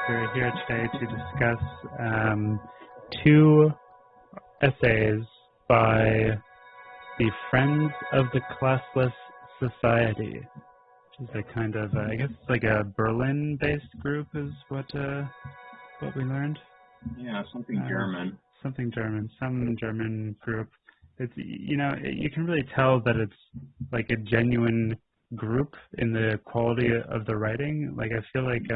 We're here today to discuss two essays by the Friends of the Classless Society, which is a kind of, I guess it's like a Berlin-based group is what we learned. Yeah, something German. Something German, some German group. It's, you know, you can really tell that it's like a genuine group in the quality of the writing. Like, I feel like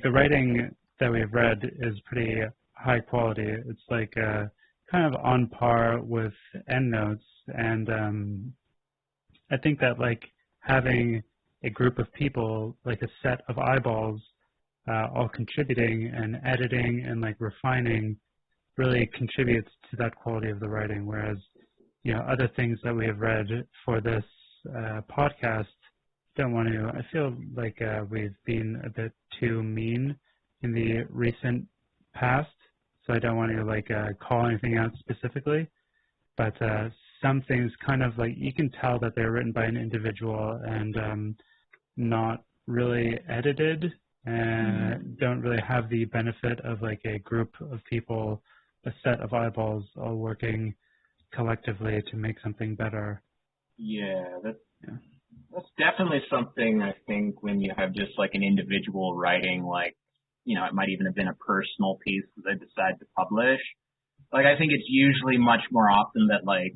the writing that we've read is pretty high quality. It's like kind of on par with Endnotes, and I think that like having a group of people, like a set of eyeballs, all contributing and editing and like refining, really contributes to that quality of the writing. Whereas, you know, other things that we have read for this podcast, don't want to. I feel like we've been a bit too mean in the recent past, so I don't want to like call anything out specifically. But some things kind of like you can tell that they're written by an individual and not really edited, and don't really have the benefit of like a group of people, a set of eyeballs all working collectively to make something better. Yeah, that's definitely something I think when you have just like an individual writing, like, you know, it might even have been a personal piece that they decide to publish. Like, I think it's usually much more often that like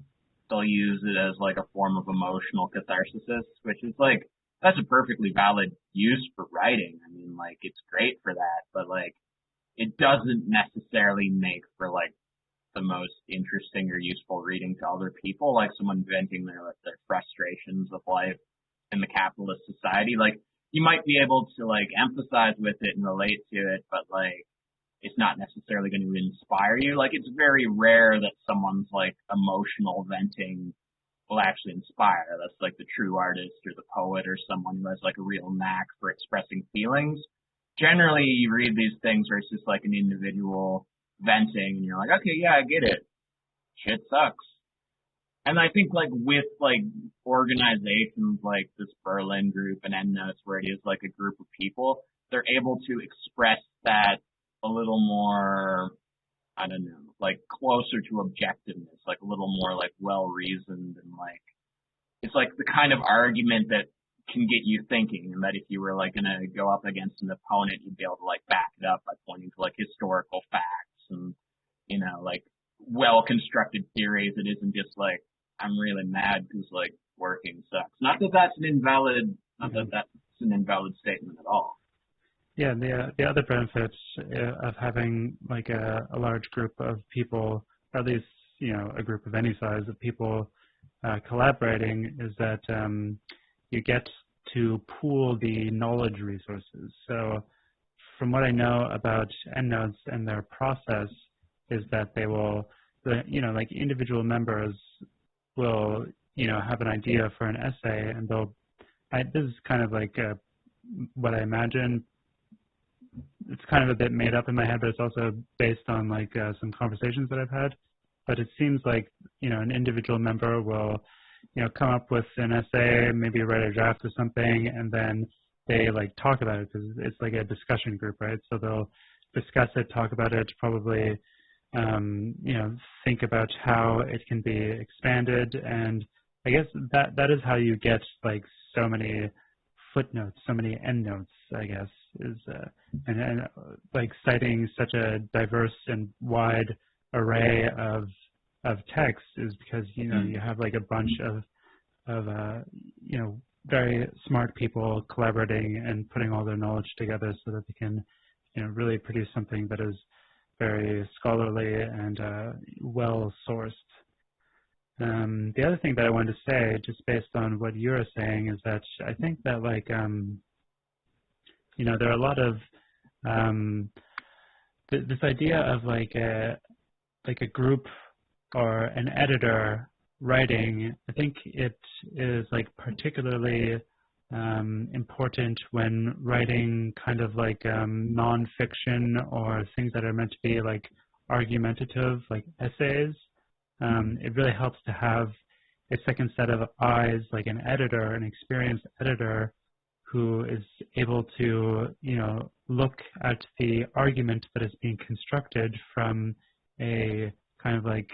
they'll use it as like a form of emotional catharsis, which is like, that's a perfectly valid use for writing. I mean, like, it's great for that, but like, it doesn't necessarily make for like the most interesting or useful reading to other people, like someone venting their frustrations of life in the capitalist society. Like, you might be able to like empathize with it and relate to it, but like it's not necessarily going to inspire you. Like, it's very rare that someone's like emotional venting will actually inspire. That's like the true artist or the poet or someone who has like a real knack for expressing feelings. Generally, you read these things where it's just like an individual venting and you're like, okay, yeah, I get it. Shit sucks. And I think like with like organizations like this Berlin group and Endnotes, where it is like a group of people, they're able to express that a little more, I don't know, like closer to objectiveness, like a little more like well reasoned, and like it's like the kind of argument that can get you thinking, and that if you were like gonna go up against an opponent, you'd be able to like back it up by pointing to like historical facts and, you know, like well constructed theories. It isn't just like, I'm really mad because like working sucks. Not that that's an invalid, not that that's an invalid statement at all. Yeah, the other benefits of having like a large group of people, or at least, you know, a group of any size of people collaborating, is that you get to pool the knowledge resources. So from what I know about Endnotes and their process is that they will, you know, like individual members will, you know, have an idea for an essay, and this is kind of like what I imagine. It's kind of a bit made up in my head, but it's also based on like some conversations that I've had. But it seems like, you know, an individual member will, you know, come up with an essay, maybe write a draft or something, and then they like talk about it because it's like a discussion group, right? So they'll discuss it, talk about it, probably, you know, think about how it can be expanded. And I guess that is how you get like so many footnotes, so many endnotes, I guess, is and like citing such a diverse and wide array of text is because, you know, you have like a bunch of you know, very smart people collaborating and putting all their knowledge together so that they can, you know, really produce something that is very scholarly and well sourced. The other thing that I wanted to say, just based on what you're saying, is that I think that like you know, there are a lot of this idea of like a group or an editor writing. I think it is like particularly important when writing kind of like nonfiction or things that are meant to be like argumentative, like essays. It really helps to have a second set of eyes, like an editor, an experienced editor, who is able to, look at the argument that is being constructed from a kind of like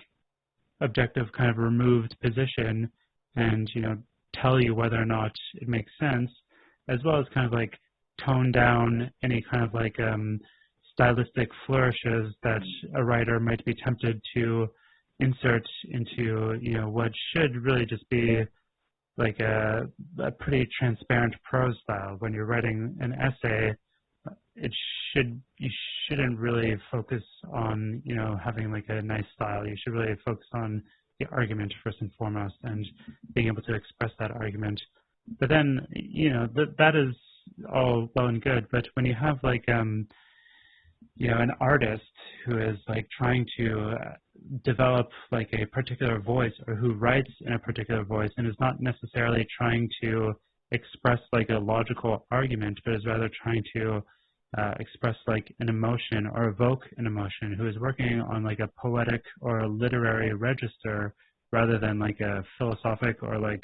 objective, kind of removed position, and tell you whether or not it makes sense, as well as kind of like tone down any kind of like stylistic flourishes that a writer might be tempted to insert into what should really just be like a pretty transparent prose style. When you're writing an essay, you shouldn't really focus on having like a nice style. You should really focus on the argument first and foremost, and being able to express that argument. But then that is all well and good. But when you have like an artist who is like trying to develop like a particular voice, or who writes in a particular voice and is not necessarily trying to express like a logical argument, but is rather trying to express like an emotion or evoke an emotion, who is working on like a poetic or a literary register rather than like a philosophic or like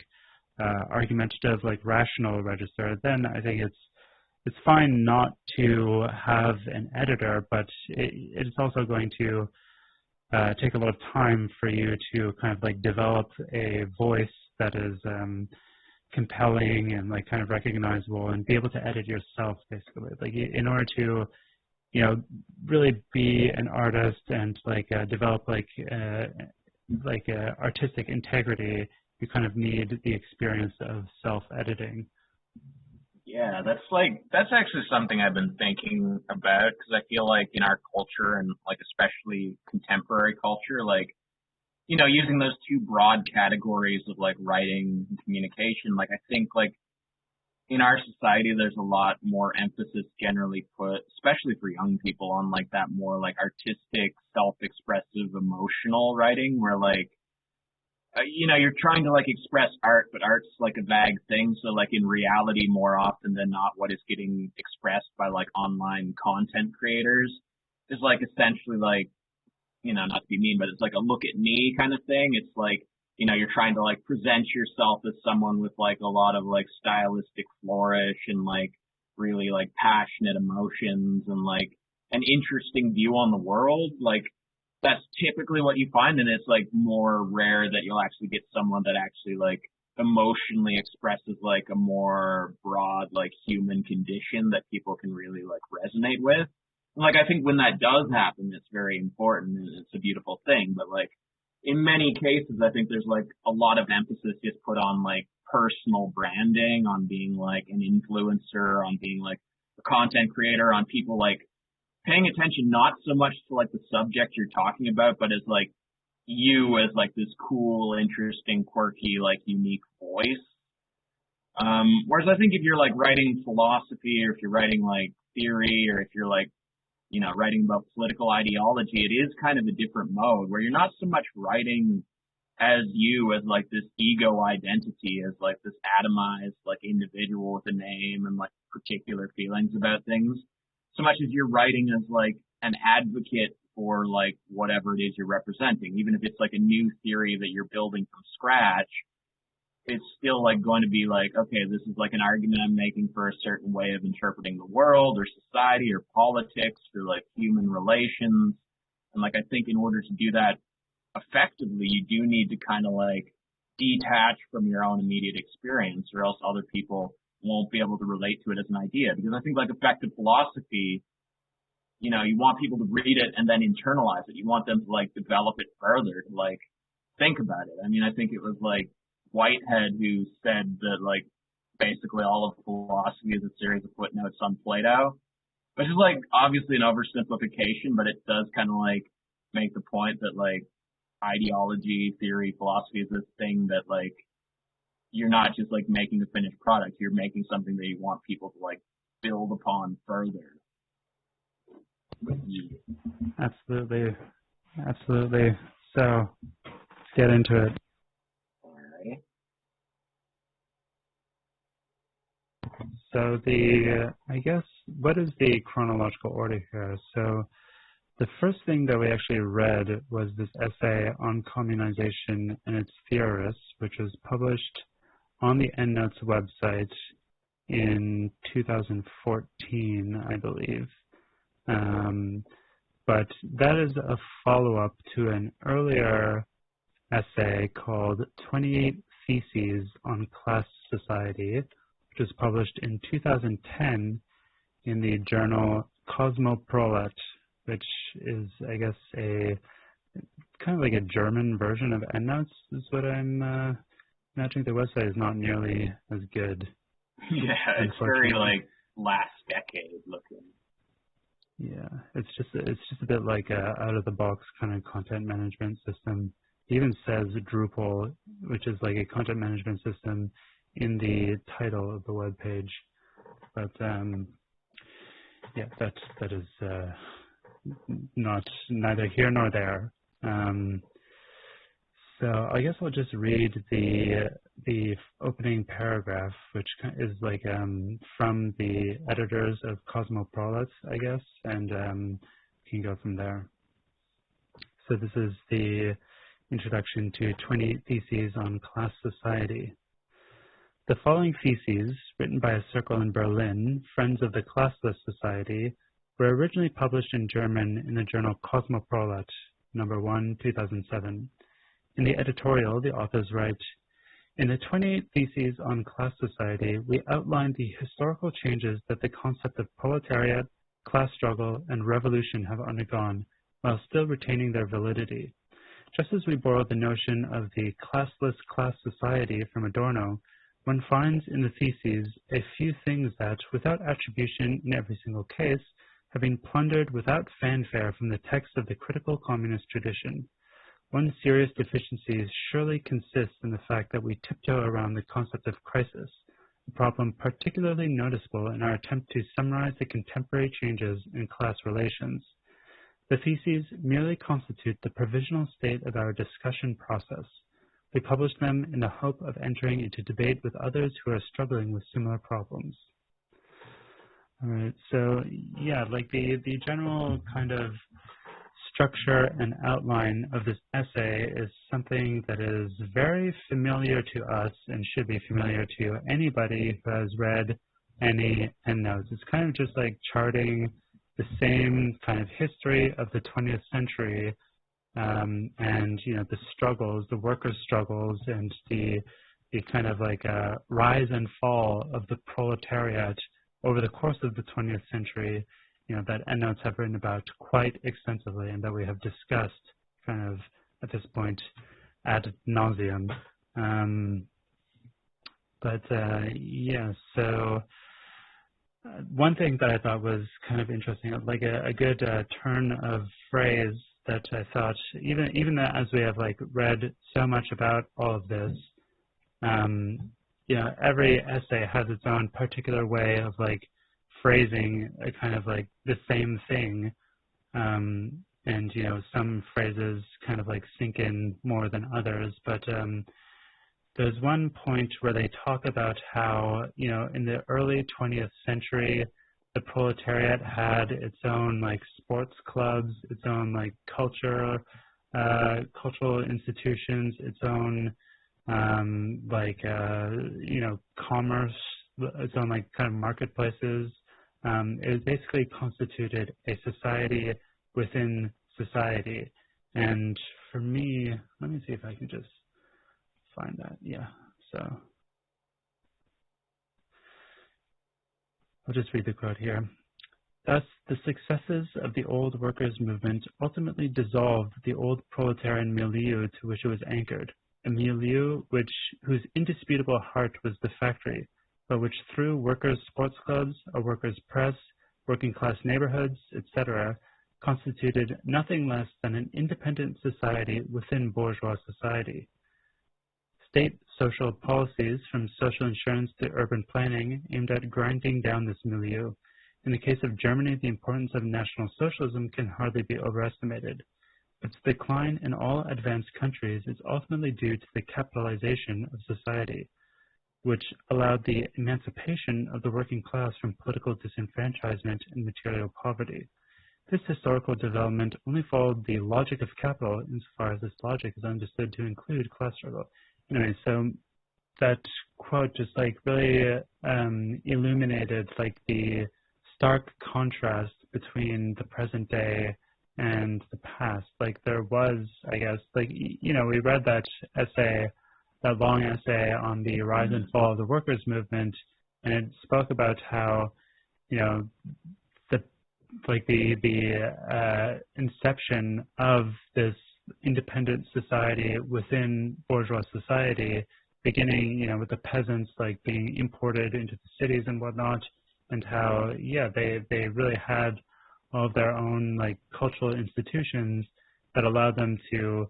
argumentative, like rational register, then I think it's fine not to have an editor, but it's also going to take a lot of time for you to kind of like develop a voice that is compelling and like kind of recognizable, and be able to edit yourself, basically. Like in order to really be an artist and like develop like artistic integrity, you kind of need the experience of self-editing. Yeah, that's actually something I've been thinking about, because I feel like in our culture, and like especially contemporary culture, like using those two broad categories of like writing and communication, like I think like in our society there's a lot more emphasis generally put, especially for young people, on like that more like artistic, self-expressive, emotional writing, where like you're trying to like express art, but art's like a vague thing. So like in reality, more often than not, what is getting expressed by like online content creators is like essentially like, not to be mean, but it's like a look at me kind of thing. It's like, you're trying to like present yourself as someone with like a lot of like stylistic flourish and like really like passionate emotions and like an interesting view on the world. Like that's typically what you find, and it's like more rare that you'll actually get someone that actually like emotionally expresses like a more broad like human condition that people can really like resonate with. And like I think when that does happen, it's very important and it's a beautiful thing. But like in many cases, I think there's like a lot of emphasis just put on like personal branding, on being like an influencer, on being like a content creator, on people like paying attention not so much to like the subject you're talking about, but as like you as like this cool, interesting, quirky, like unique voice. Whereas I think if you're like writing philosophy, or if you're writing like theory, or if you're like, writing about political ideology, it is kind of a different mode where you're not so much writing as you, as like this ego identity, as like this atomized like individual with a name and like particular feelings about things, so much as you're writing as like an advocate for like whatever it is you're representing. Even if it's like a new theory that you're building from scratch, it's still like going to be like, okay, this is like an argument I'm making for a certain way of interpreting the world or society or politics or like human relations. And like, I think in order to do that effectively, you do need to kind of like detach from your own immediate experience, or else other people won't be able to relate to it as an idea. Because I think like effective philosophy, you want people to read it and then internalize it. You want them to like develop it further, to like think about it. I mean, I think it was like Whitehead who said that like basically all of philosophy is a series of footnotes on Plato, which is like obviously an oversimplification, but it does kind of like make the point that like ideology, theory, philosophy is this thing that like you're not just like making a finished product, you're making something that you want people to like build upon further. Absolutely. So let's get into it. So I guess, what is the chronological order here? So the first thing that we actually read was this essay on communization and its theorists, which was published on the Endnotes website in 2014, I believe. But that is a follow-up to an earlier essay called 28 Theses on Class Society, which was published in 2010 in the journal Cosmoprolet, which is, I guess, a kind of like a German version of Endnotes, is what I'm imagining. The website is not nearly as good. Yeah, it's very like last decade looking. Yeah, it's just a bit like a out of the box kind of content management system. It even says Drupal, which is like a content management system, in the title of the web page. But yeah, that is neither here nor there. So I guess I'll just read the opening paragraph, which is like from the editors of Cosmoprolet, I guess, and we can go from there. So this is the introduction to 28 Theses on Class Society. The following theses, written by a circle in Berlin, Friends of the Classless Society, were originally published in German in the journal Cosmoprolet, number 1, 2007. In the editorial, the authors write, "In the 28 Theses on Class Society, we outline the historical changes that the concept of proletariat, class struggle, and revolution have undergone, while still retaining their validity. Just as we borrowed the notion of the classless class society from Adorno, one finds in the theses a few things that, without attribution in every single case, have been plundered without fanfare from the text of the critical communist tradition. One serious deficiency surely consists in the fact that we tiptoe around the concept of crisis, a problem particularly noticeable in our attempt to summarize the contemporary changes in class relations. The theses merely constitute the provisional state of our discussion process. We publish them in the hope of entering into debate with others who are struggling with similar problems." All right, so yeah, like the general kind of structure and outline of this essay is something that is very familiar to us and should be familiar to anybody who has read any Endnotes. It's kind of just like charting the same kind of history of the 20th century and, you know, the struggles, the workers' struggles, and the kind of like rise and fall of the proletariat over the course of the 20th century, you know, that Endnotes have written about quite extensively and that we have discussed kind of at this point ad nauseum. Yeah, so one thing that I thought was kind of interesting, like a good turn of phrase that I thought, even as we have like read so much about all of this, you know, every essay has its own particular way of like phrasing a kind of like the same thing, and you know, some phrases kind of like sink in more than others, but there's one point where they talk about how, you know, in the early 20th century, the proletariat had its own like sports clubs, its own like cultural institutions, its own you know, commerce, its own like kind of marketplaces. It basically constituted a society within society. And for me, let me see if I can just find that. Yeah, so I'll just read the quote here. "Thus, the successes of the old workers' movement ultimately dissolved the old proletarian milieu to which it was anchored, a milieu whose indisputable heart was the factory, but which through workers' sports clubs, a workers' press, working class neighborhoods, etc., constituted nothing less than an independent society within bourgeois society. State social policies, from social insurance to urban planning, aimed at grinding down this milieu. In the case of Germany, the importance of National Socialism can hardly be overestimated. Its decline in all advanced countries is ultimately due to the capitalization of society, which allowed the emancipation of the working class from political disenfranchisement and material poverty. This historical development only followed the logic of capital insofar as this logic is understood to include class struggle." Anyway, so that quote just like really illuminated like the stark contrast between the present day and the past. Like there was, I guess, like, you know, we read that essay, that long essay on the rise and fall of the workers' movement, and it spoke about how, you know, the inception of this independent society within bourgeois society, beginning, you know, with the peasants like being imported into the cities and whatnot, and how, yeah, they really had all of their own like cultural institutions that allowed them to,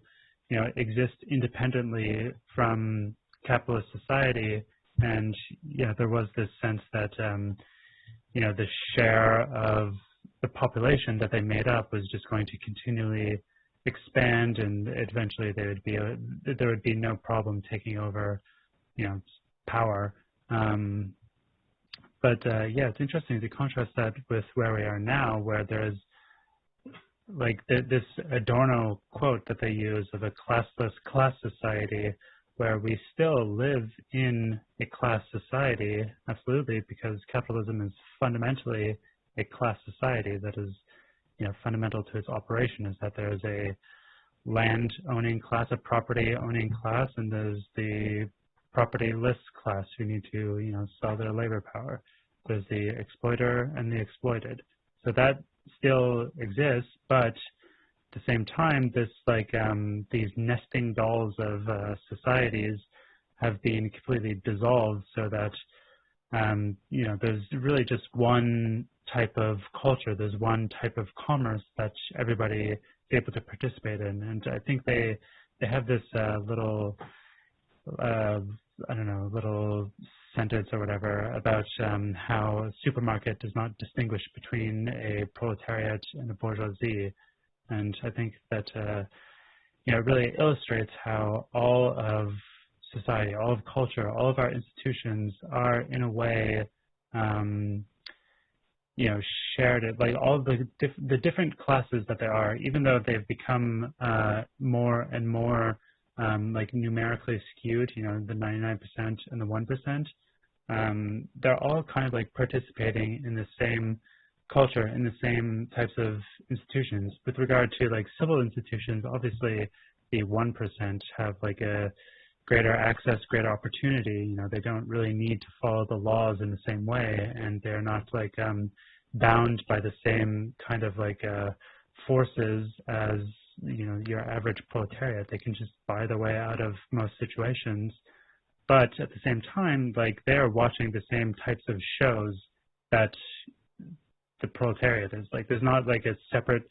you know, exist independently from capitalist society. And yeah, there was this sense that you know, the share of the population that they made up was just going to continually expand, and eventually there would be no problem taking over, you know, power. But yeah, it's interesting to contrast that with where we are now, where there's like this Adorno quote that they use of a classless class society, where we still live in a class society, absolutely, because capitalism is fundamentally a class society. That is, you know, fundamental to its operation, is that there is a land owning class, a property owning class, and there's the propertyless class who need to, you know, sell their labor power. There's the exploiter and the exploited. So that still exists, but at the same time, this like these nesting dolls of societies have been completely dissolved, so that you know, there's really just one type of culture, there's one type of commerce that everybody is able to participate in. And I think they have this little I don't know, little sentence or whatever about how a supermarket does not distinguish between a proletariat and a bourgeoisie. And I think that you know, it really illustrates how all of society, all of culture, all of our institutions are in a way, you know, shared. It like all the different classes that there are, even though they've become more and more like numerically skewed, you know, the 99% and the 1%, they're all kind of like participating in the same culture, in the same types of institutions. With regard to like civil institutions, obviously the 1% have like a greater access, greater opportunity. You know, they don't really need to follow the laws in the same way, and they're not like bound by the same kind of like forces as, you know, your average proletariat. They can just buy their way out of most situations. But at the same time, like, they're watching the same types of shows that the proletariat is. Like, there's not like a separate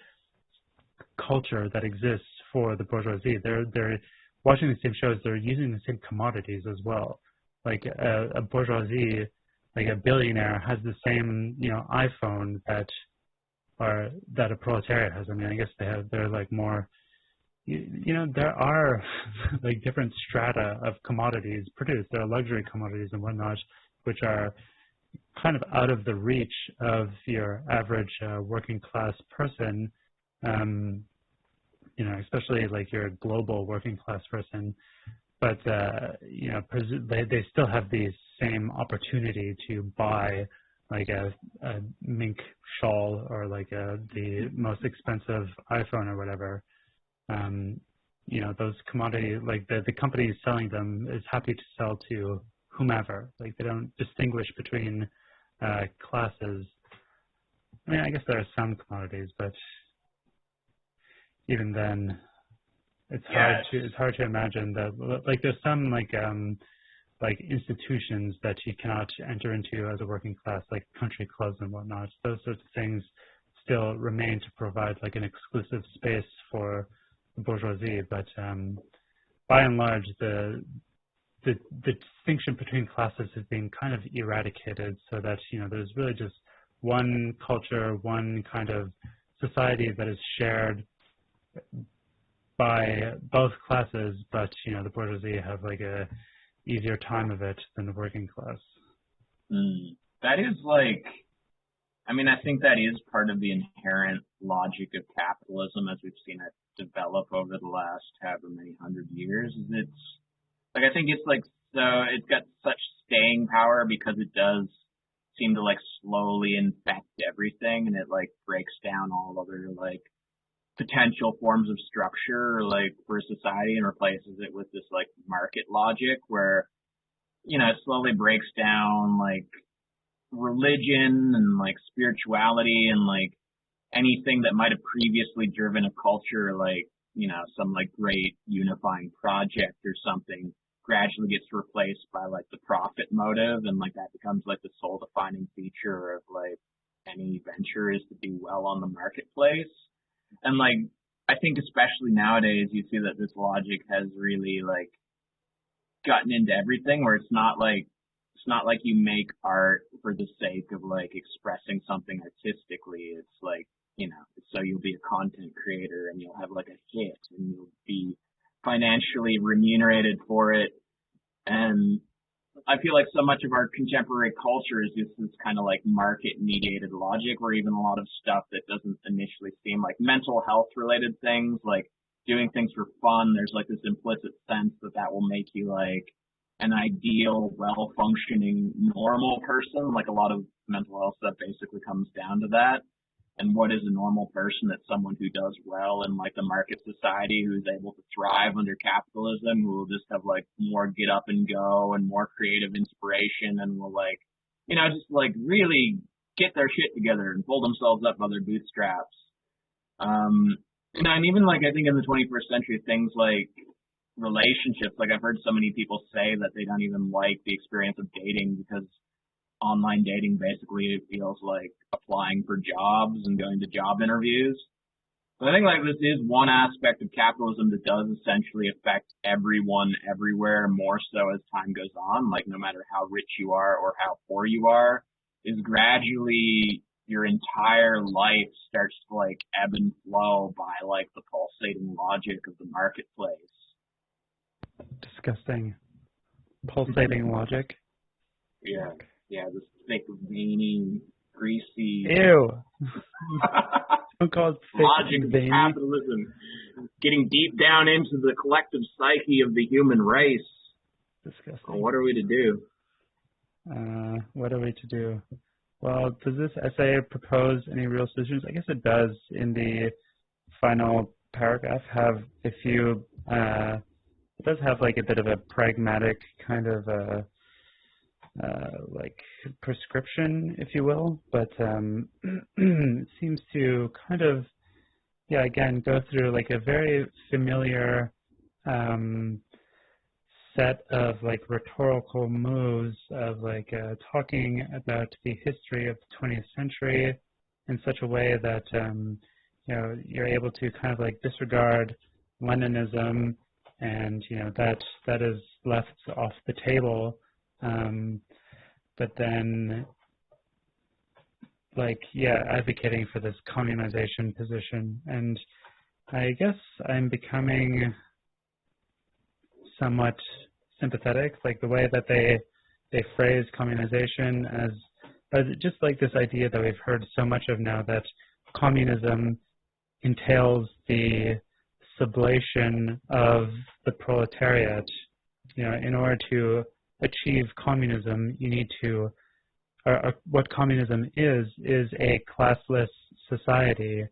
culture that exists for the bourgeoisie. They're watching the same shows. They're using the same commodities as well. Like a bourgeoisie, like a billionaire, has the same, you know, iPhone that a proletariat has. I mean, I guess they're like more, you know, there are like different strata of commodities produced. There are luxury commodities and whatnot, which are kind of out of the reach of your average working class person, you know, especially like your global working class person. But, you know, they still have the same opportunity to buy like a mink shawl or like the most expensive iPhone or whatever. You know, those commodities, like the company selling them is happy to sell to whomever. Like, they don't distinguish between classes. I mean, I guess there are some commodities, but even then, it's hard to imagine that. Like, there's some like institutions that you cannot enter into as a working class, like country clubs and whatnot. Those sorts of things still remain to provide like an exclusive space for the bourgeoisie. But by and large, the distinction between classes has been kind of eradicated, so that, you know, there's really just one culture, one kind of society that is shared by both classes, but, you know, the bourgeoisie have like a easier time of it than the working class. That is like, I mean, I think that is part of the inherent logic of capitalism as we've seen it develop over the last however many 100 years. It's like, I think it's like So it's got such staying power because it does seem to like slowly infect everything, and it like breaks down all other like potential forms of structure like for society and replaces it with this like market logic where, you know, it slowly breaks down like religion and like spirituality and like anything that might have previously driven a culture, like, you know, some like great unifying project or something, gradually gets replaced by like the profit motive, and like that becomes like the sole defining feature of like any venture is to do well on the marketplace. And like I think especially nowadays you see that this logic has really like gotten into everything, where it's not like you make art for the sake of like expressing something artistically. It's like, you know, so you'll be a content creator and you'll have like a hit and you'll be financially remunerated for it. And I feel like so much of our contemporary culture is just this kind of like market mediated logic, where even a lot of stuff that doesn't initially seem like mental health related things, like doing things for fun, there's like this implicit sense that that will make you like an ideal, well-functioning, normal person. Like a lot of mental health stuff basically comes down to that. And what is a normal person? It's someone who does well in like the market society, who's able to thrive under capitalism, who will just have like more get up and go and more creative inspiration, and will like, you know, just like really get their shit together and pull themselves up by their bootstraps. You know, and even like I think in the 21st century, things like relationships, like I've heard so many people say that they don't even like the experience of dating because online dating basically feels like applying for jobs and going to job interviews. But I think like this is one aspect of capitalism that does essentially affect everyone everywhere more so as time goes on. Like no matter how rich you are or how poor you are, is gradually your entire life starts to like ebb and flow by like the pulsating logic of the marketplace. Disgusting. Pulsating logic. Yeah. Yeah, this thick, veiny, greasy. Ew. Don't call it thick logic and of veiny. capitalism. Getting deep down into the collective psyche of the human race. Disgusting. Well, what are we to do? What are we to do? Well, does this essay propose any real solutions? I guess it does. In the final paragraph, have a few. It does have like a bit of a pragmatic kind of like prescription, if you will, but it seems to kind of, yeah, again, go through like a very familiar set of like rhetorical moves of like talking about the history of the 20th century in such a way that you know, you're able to kind of like disregard Leninism, and you know that is left off the table. But then, like, yeah, advocating for this communization position. And I guess I'm becoming somewhat sympathetic, like the way that they phrase communization as just like this idea that we've heard so much of now, that communism entails the sublation of the proletariat. You know, in order to achieve communism, you need to, or what communism is a classless society,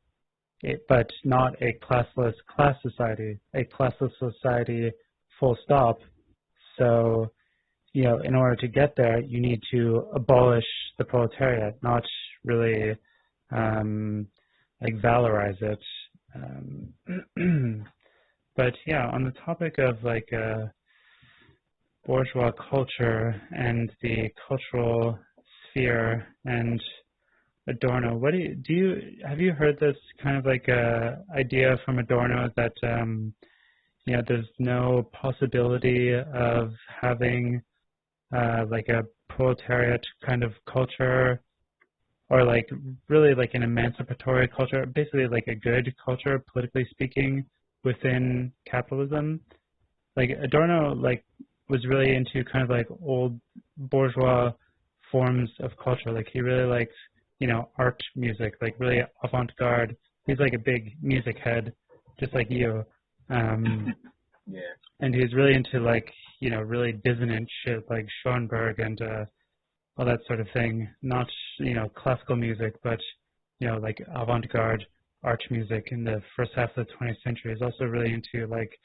but not a classless class society, a classless society full stop. So, you know, in order to get there, you need to abolish the proletariat, not really like valorize it. But yeah, on the topic of like bourgeois culture and the cultural sphere and Adorno, what do you have you heard this kind of like idea from Adorno that you know, there's no possibility of having like a proletariat kind of culture, or like really like an emancipatory culture, basically like a good culture, politically speaking, within capitalism? Like Adorno like was really into kind of like old bourgeois forms of culture. Like he really liked, you know, art music, like really avant-garde. He's like a big music head, just like you. Yeah. And he's really into like, really dissonant shit like Schoenberg and all that sort of thing. Not, classical music, but, like avant-garde art music in the first half of the 20th century. He's also really into like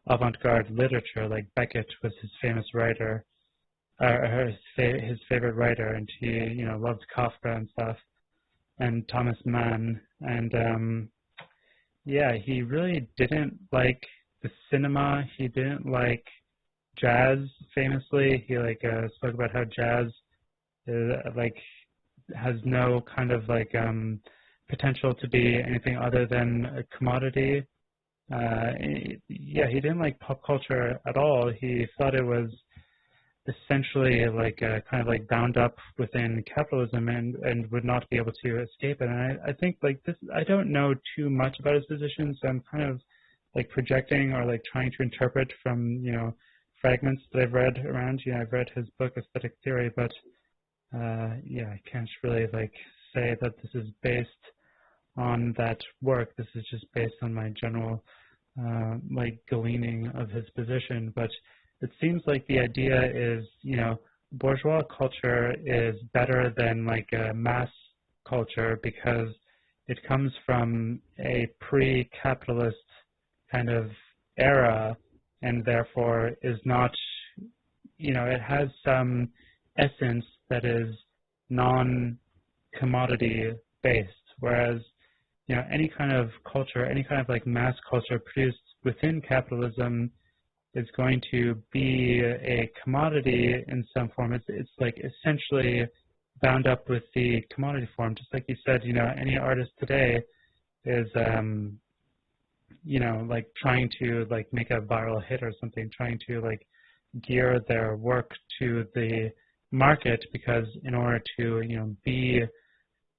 avant-garde literature, like Beckett was his famous writer, his favorite writer, and he, loved Kafka and stuff, and Thomas Mann, and he really didn't like the cinema. He didn't like jazz. Famously, he spoke about how jazz has no kind of potential to be anything other than a commodity. He didn't like pop culture at all. He thought it was essentially kind of bound up within capitalism and would not be able to escape it. And I think this, I don't know too much about his position, so I'm kind of projecting or trying to interpret from fragments that I've read around. I've read his book Aesthetic Theory, but I can't really say that this is based on that work. This is just based on my general gleaning of his position. But it seems like the idea is, bourgeois culture is better than a mass culture because it comes from a pre-capitalist kind of era, and therefore is not, it has some essence that is non-commodity based, whereas any kind of culture, any kind of mass culture produced within capitalism is going to be a commodity in some form. It's essentially bound up with the commodity form. Just like you said, any artist today is, trying to make a viral hit or something, trying to gear their work to the market, because in order to, be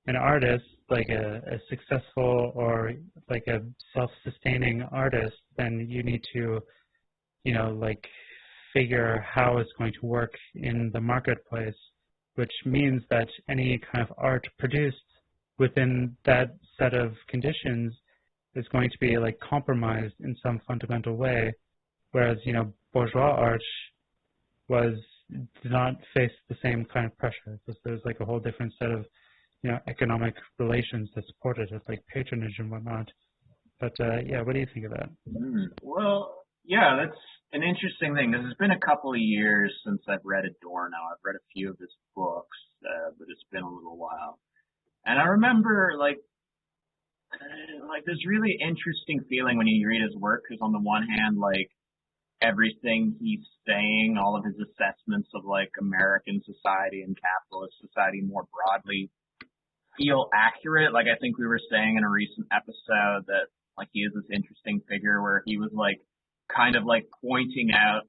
an artist, a successful or a self-sustaining artist, then you need to, figure how it's going to work in the marketplace, which means that any kind of art produced within that set of conditions is going to be compromised in some fundamental way, whereas, bourgeois art did not face the same kind of pressure, because there's a whole different set of economic relations that supported it, like patronage and whatnot. But what do you think of that? Well, yeah, that's an interesting thing, because it's been a couple of years since I've read Adorno. I've read a few of his books, but it's been a little while. And I remember this really interesting feeling when you read his work, because on the one hand, everything he's saying, all of his assessments of American society and capitalist society more broadly feel accurate. I think we were saying in a recent episode that he is this interesting figure where he was kind of pointing out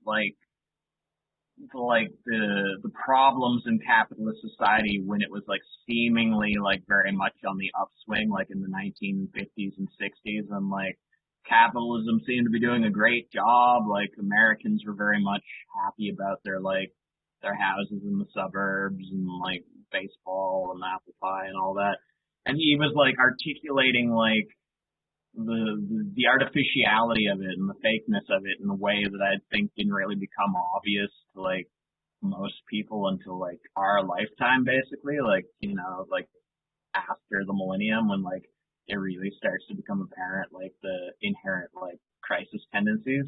the problems in capitalist society when it was seemingly very much on the upswing, in the 1950s and 60s, and capitalism seemed to be doing a great job. Americans were very much happy about their houses in the suburbs and baseball and apple pie and all that. And he was articulating the artificiality of it and the fakeness of it in a way that I think didn't really become obvious to most people until our lifetime, basically, after the millennium, when it really starts to become apparent the inherent crisis tendencies.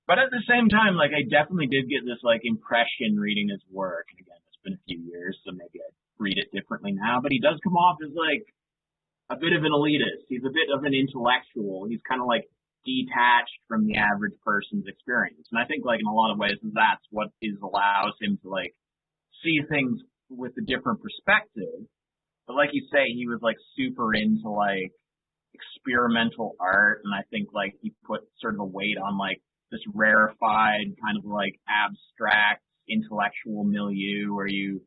But at the same time, I definitely did get this impression reading his work. And again, it's been a few years, so maybe I read it differently now. But he does come off as a bit of an elitist. He's a bit of an intellectual. He's kind of detached from the average person's experience. And I think in a lot of ways that's what allows him to see things with a different perspective. But like you say, he was super into experimental art, and I think he put sort of a weight on this rarefied kind of abstract intellectual milieu where you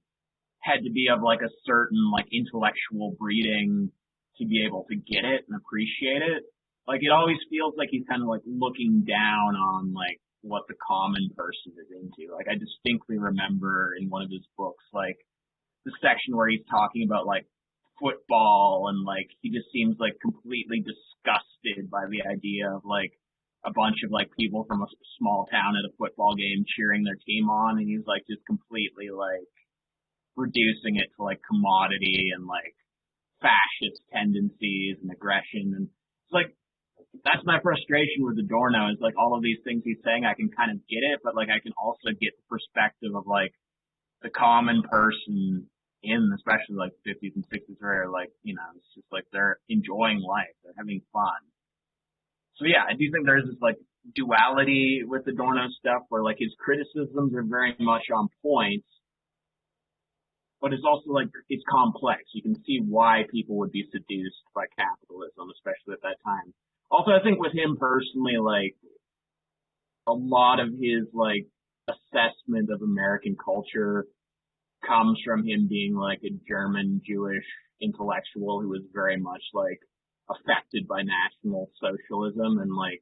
had to be of a certain intellectual breeding to be able to get it and appreciate it. It always feels he's kind of looking down on what the common person is into. I distinctly remember in one of his books the section where he's talking about football, and he just seems completely disgusted by the idea of a bunch of like people from a small town at a football game cheering their team on, and he's like just completely like reducing it to like commodity and like fascist tendencies and aggression. And it's like, that's my frustration with Adorno, is like all of these things he's saying, I can kind of get it, but like I can also get the perspective of like the common person in especially like 50s and 60s where like, you know, it's just like they're enjoying life, they're having fun. So yeah, I do think there's this like duality with Adorno stuff where like his criticisms are very much on point, but it's also like, it's complex. You can see why people would be seduced by capitalism, especially at that time. Also, I think with him personally, like, a lot of his, like, assessment of American culture comes from him being, like, a German Jewish intellectual who was very much, like, affected by National Socialism. And, like,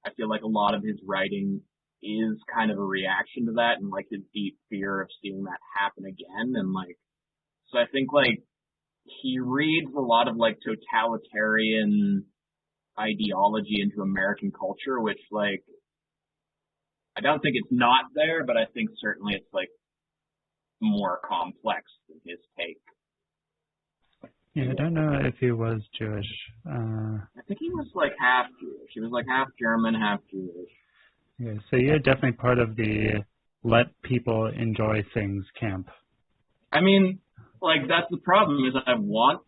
I feel like a lot of his writing is kind of a reaction to that and, like, his deep fear of seeing that happen again. And, like, so I think, like, he reads a lot of, like, totalitarian ideology into American culture, which, like, I don't think it's not there, but I think certainly it's, like, more complex than his take. Yeah, I don't know if he was Jewish. I think he was, like, half Jewish. He was, like, half German, half Jewish. Yeah, so you're definitely part of the let people enjoy things camp. I mean, like, that's the problem, is I want,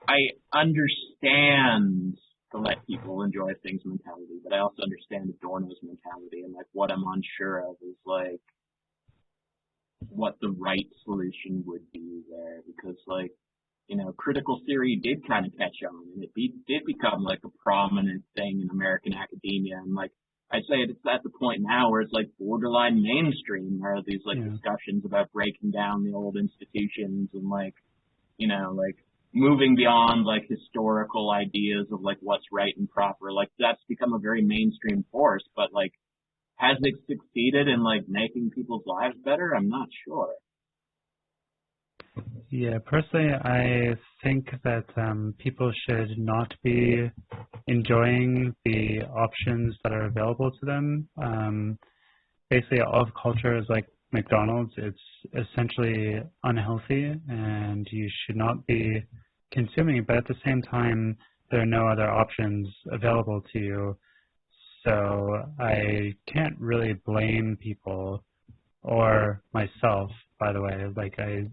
I understand the let people enjoy things mentality, but I also understand Adorno's mentality, and like what I'm unsure of is like what the right solution would be there, because like, you know, critical theory did kind of catch on, and it did become like a prominent thing in American academia, and like I'd say it's at the point now where it's like borderline mainstream. There are these like discussions about breaking down the old institutions and like, you know, like moving beyond like historical ideas of like what's right and proper. Like that's become a very mainstream force, but like has it succeeded in like making people's lives better? I'm not sure. Yeah, personally, I think that people should not be enjoying the options that are available to them. Basically, all of culture is like McDonald's. It's essentially unhealthy, and you should not be consuming it. But at the same time, there are no other options available to you. So I can't really blame people or myself, by the way. Like I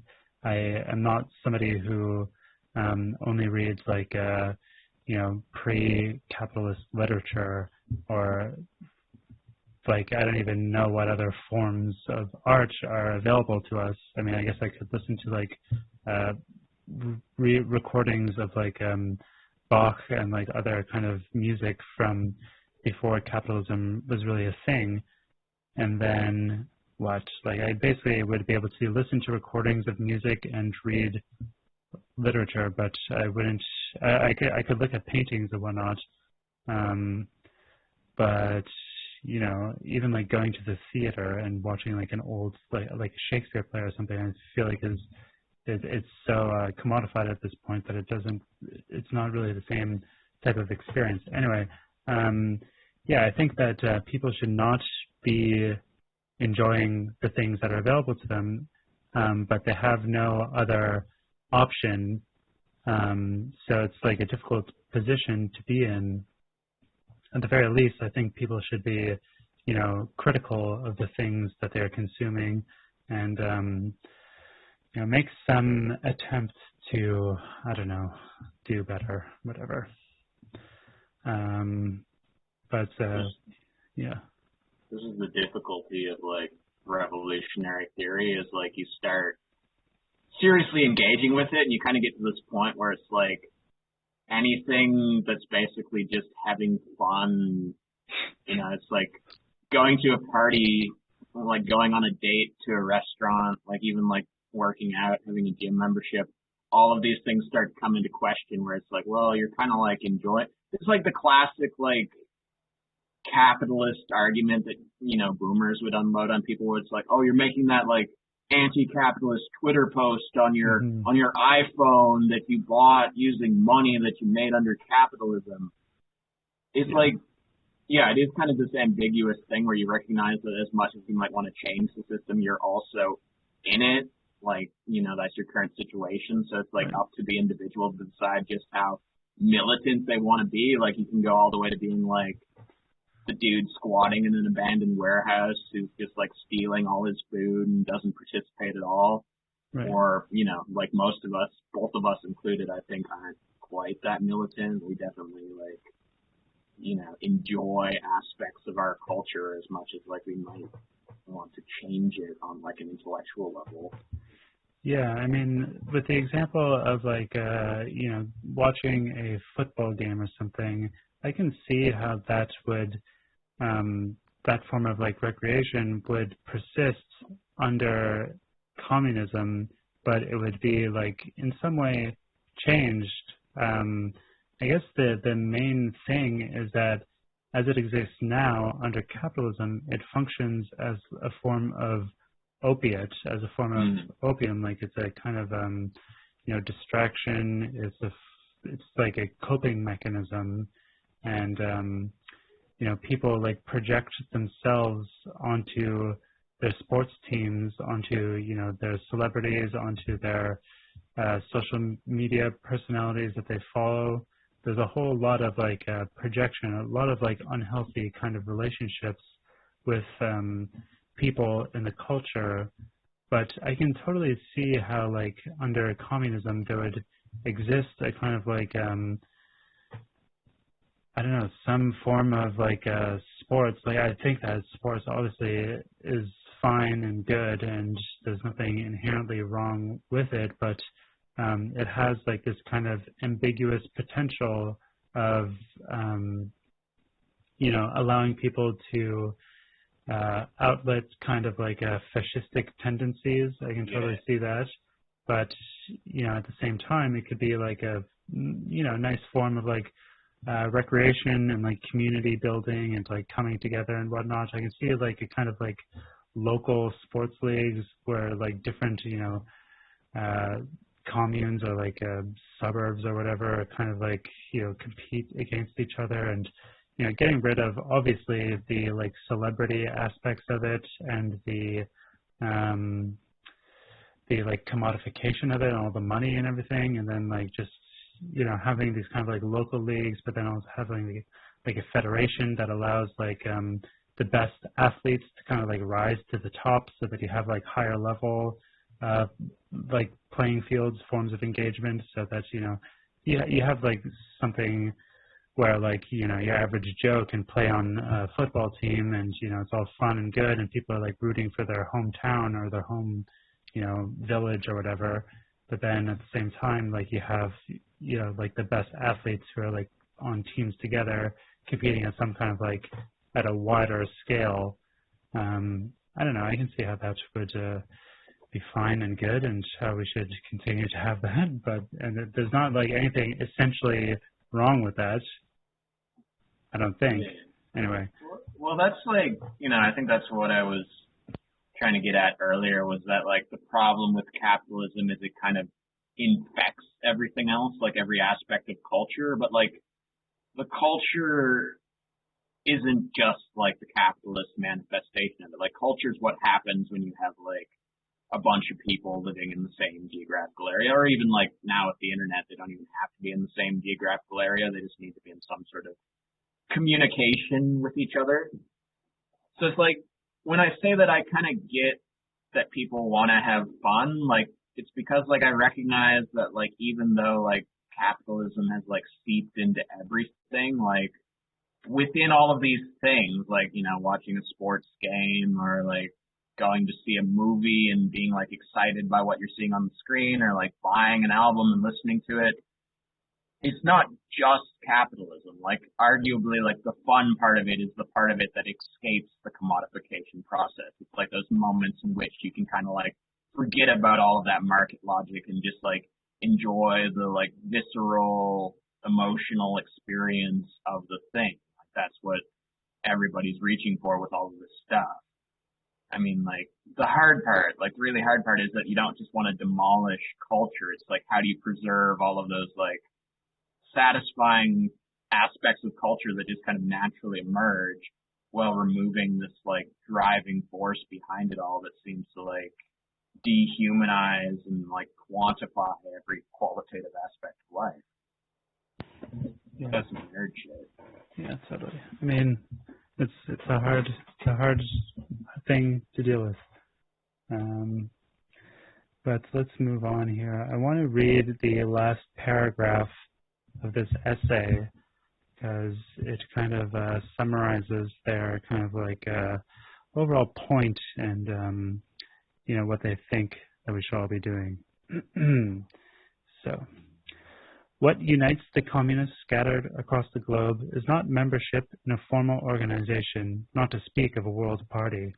am not somebody who only reads like you know, pre-capitalist literature, or like I don't even know what other forms of art are available to us. I mean, I guess I could listen to like recordings of like Bach and like other kind of music from before capitalism was really a thing, and then what? Like I basically would be able to listen to recordings of music and read literature, but I wouldn't. I could look at paintings and whatnot, but you know, even like going to the theater and watching like an old like a Shakespeare play or something, I feel like it's so commodified at this point that it's not really the same type of experience. Anyway, yeah, I think that people should not be enjoying the things that are available to them, but they have no other option. So it's like a difficult position to be in. At the very least, I think people should be, you know, critical of the things that they're consuming, and you know, make some attempt to, I don't know, do better, whatever. But yeah. This is the difficulty of like revolutionary theory, is like you start seriously engaging with it and you kind of get to this point where it's like anything that's basically just having fun, you know, it's like going to a party, like going on a date to a restaurant, like even like working out, having a gym membership, all of these things start to come into question where it's like, well, you're kind of like enjoying. It's like the classic like capitalist argument that, you know, boomers would unload on people where it's like, oh, you're making that like anti-capitalist Twitter post on your iPhone that you bought using money that you made under capitalism. it's like, yeah, it is kind of this ambiguous thing where you recognize that as much as you might want to change the system, you're also in it. Like, that's your current situation. So it's like up to the individual to decide just how militant they want to be. Like, you can go all the way to being like the dude squatting in an abandoned warehouse who's just like stealing all his food and doesn't participate at all. Right. Or, like most of us, both of us included, I think aren't quite that militant. We definitely like, enjoy aspects of our culture as much as like we might want to change it on like an intellectual level. Yeah, I mean, with the example of like, watching a football game or something, I can see how that would, that form of like recreation would persist under communism, but it would be like in some way changed. I guess the main thing is that as it exists now under capitalism, it functions as a form of opiate, as a form of opium. Like it's a kind of distraction. It's like a coping mechanism, and people like project themselves onto their sports teams, onto their celebrities, onto their social media personalities that they follow. There's a whole lot of like projection, a lot of like unhealthy kind of relationships with people in the culture. But I can totally see how like under communism there would exist a kind of like I don't know, some form of like sports. Like I think that sports obviously is fine and good, and there's nothing inherently wrong with it, but it has like this kind of ambiguous potential of allowing people to outlet kind of like fascistic tendencies. I can totally see that, but at the same time it could be like a nice form of like recreation and like community building and like coming together and whatnot. I can see like a kind of like local sports leagues where like different communes or like suburbs or whatever kind of like compete against each other, and getting rid of obviously the like celebrity aspects of it and the like commodification of it and all the money and everything, and then like just having these kind of like local leagues, but then also having like a federation that allows like the best athletes to kind of like rise to the top, so that you have like higher level like playing fields, forms of engagement, so that you have like something where like your average Joe can play on a football team, and it's all fun and good, and people are like rooting for their hometown or their home village or whatever. But then at the same time, like you have like the best athletes who are like on teams together competing at some kind of like at a wider scale. I don't know, I can see how that would be fine and good, and how we should continue to have that, but there's not like anything essentially wrong with that, I don't think. Anyway. Well, that's like, I think that's what I was trying to get at earlier, was that like the problem with capitalism is it kind of infects everything else, like every aspect of culture, but like the culture isn't just like the capitalist manifestation of it. Like culture is what happens when you have like a bunch of people living in the same geographical area, or even like now with the internet, they don't even have to be in the same geographical area. They just need to be in some sort of communication with each other. So it's like, when I say that I kind of get that people want to have fun, like it's because like I recognize that like even though like capitalism has like seeped into everything, like within all of these things, like watching a sports game or like going to see a movie and being like excited by what you're seeing on the screen, or like buying an album and listening to it, it's not just capitalism. Like arguably like the fun part of it is the part of it that escapes the commodification process. It's like those moments in which you can kind of like forget about all of that market logic and just like enjoy the like visceral emotional experience of the thing. Like that's what everybody's reaching for with all of this stuff. I mean, like the hard part, like the really hard part is that you don't just want to demolish culture. It's like, how do you preserve all of those like satisfying aspects of culture that just kind of naturally emerge while removing this like driving force behind it all that seems to like dehumanize and like quantify every qualitative aspect of life. Yeah. That's some nerd shit. Yeah, totally. I mean, it's a hard thing to deal with. But let's move on here. I want to read the last paragraph of this essay because it kind of summarizes their kind of like overall point and you know, what they think that we should all be doing. So, what unites the communists scattered across the globe is not membership in a formal organization, not to speak of a world party.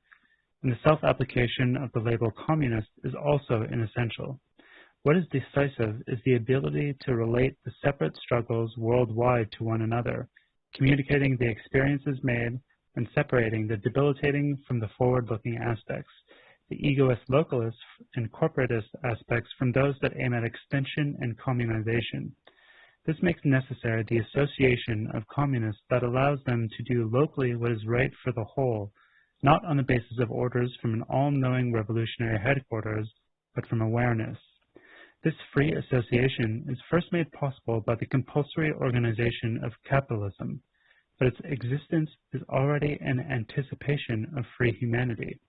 And the self-application of the label communist is also inessential. What is decisive is the ability to relate the separate struggles worldwide to one another, communicating the experiences made and separating the debilitating from the forward-looking aspects, the egoist localist and corporatist aspects from those that aim at extension and communization. This makes necessary the association of communists that allows them to do locally what is right for the whole, not on the basis of orders from an all-knowing revolutionary headquarters, but from awareness. This free association is first made possible by the compulsory organization of capitalism, but its existence is already an anticipation of free humanity.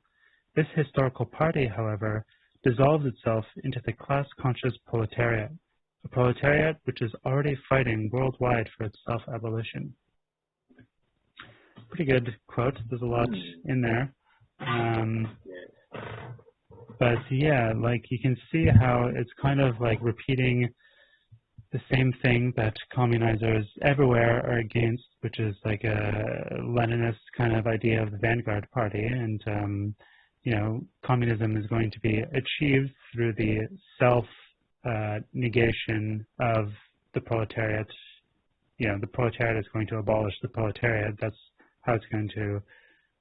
This historical party, however, dissolves itself into the class-conscious proletariat, a proletariat which is already fighting worldwide for its self-abolition. Pretty good quote. There's a lot in there. But yeah, like you can see how it's kind of like repeating the same thing that communizers everywhere are against, which is like a Leninist kind of idea of the vanguard party. And, you know, communism is going to be achieved through the self-negation of the proletariat. You know, the proletariat is going to abolish the proletariat. That's how it's going to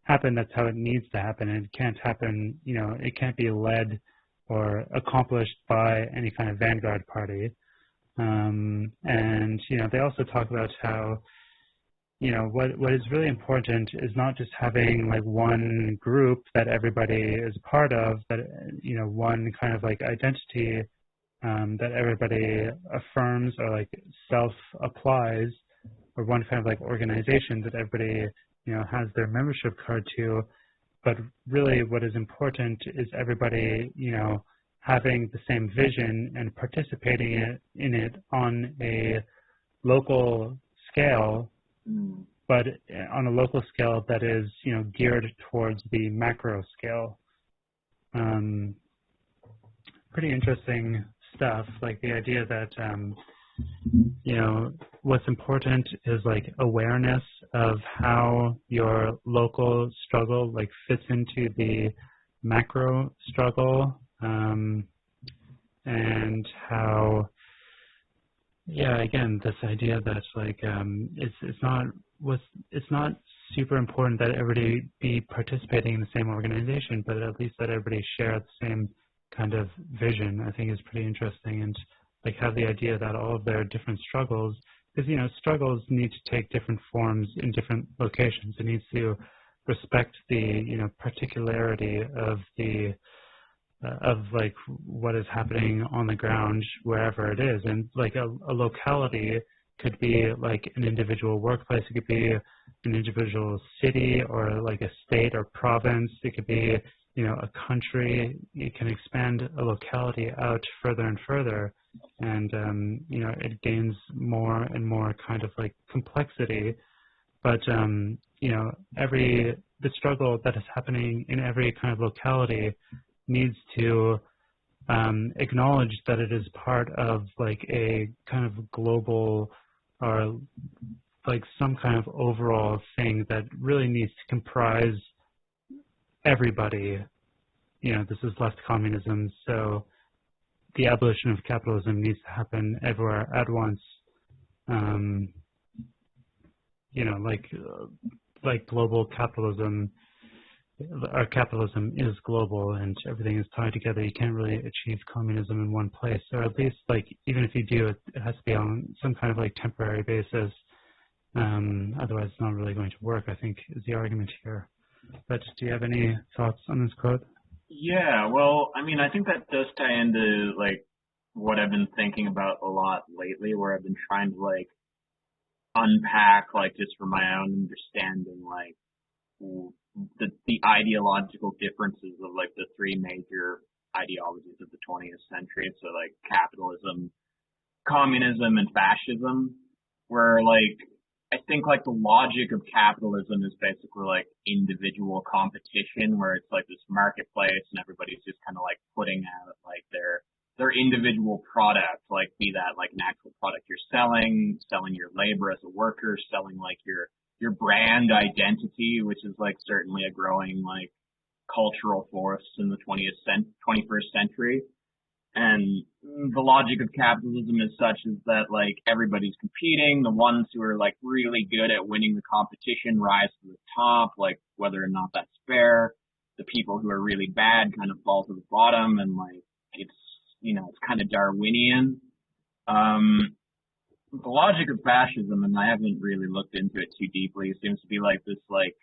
happen. That's how it needs to happen. And it can't happen, you know, it can't be led or accomplished by any kind of vanguard party. And, you know, they also talk about how, you know, what is really important is not just having like one group that everybody is part of, but, you know, one kind of like identity that everybody affirms or like self-applies, or one kind of like organization that everybody, you know, has their membership card to. But really what is important is everybody, you know, having the same vision and participating in it on a local scale, but on a local scale that is, you know, geared towards the macro scale. Pretty interesting stuff, like the idea that, you know, what's important is like awareness of how your local struggle like fits into the macro struggle, and how, yeah, again, this idea that like it's not super important that everybody be participating in the same organization, but at least that everybody share the same kind of vision, I think is pretty interesting. And like have the idea that all of their different struggles, because, you know, struggles need to take different forms in different locations. It needs to respect the, you know, particularity of the of like what is happening on the ground wherever it is. And like a locality could be like an individual workplace, it could be an individual city or like a state or province, it could be, you know, a country. You can expand a locality out further and further, and you know, it gains more and more kind of like complexity. But you know, the struggle that is happening in every kind of locality needs to acknowledge that it is part of like a kind of global or like some kind of overall thing that really needs to comprise everybody. You know, this is left communism, so the abolition of capitalism needs to happen everywhere at once. You know, like global capitalism, our capitalism is global and everything is tied together. You can't really achieve communism in one place, or at least like even if you do, it has to be on some kind of like temporary basis. Otherwise, it's not really going to work, I think, is the argument here. But do you have any thoughts on this quote? Yeah, well, I mean, I think that does tie into like what I've been thinking about a lot lately, where I've been trying to like unpack, like just for my own understanding, like the ideological differences of like the three major ideologies of the 20th century. So like capitalism, communism, and fascism, where like I think like the logic of capitalism is basically like individual competition, where it's like this marketplace and everybody's just kind of like putting out like their individual product, like be that like an actual product you're selling your labor as a worker, selling like your brand identity, which is like certainly a growing like cultural force in the 21st century. And the logic of capitalism is such is that like everybody's competing. The ones who are like really good at winning the competition rise to the top, like whether or not that's fair. The people who are really bad kind of fall to the bottom, and like it's it's kind of Darwinian. The logic of fascism, and I haven't really looked into it too deeply, seems to be like this like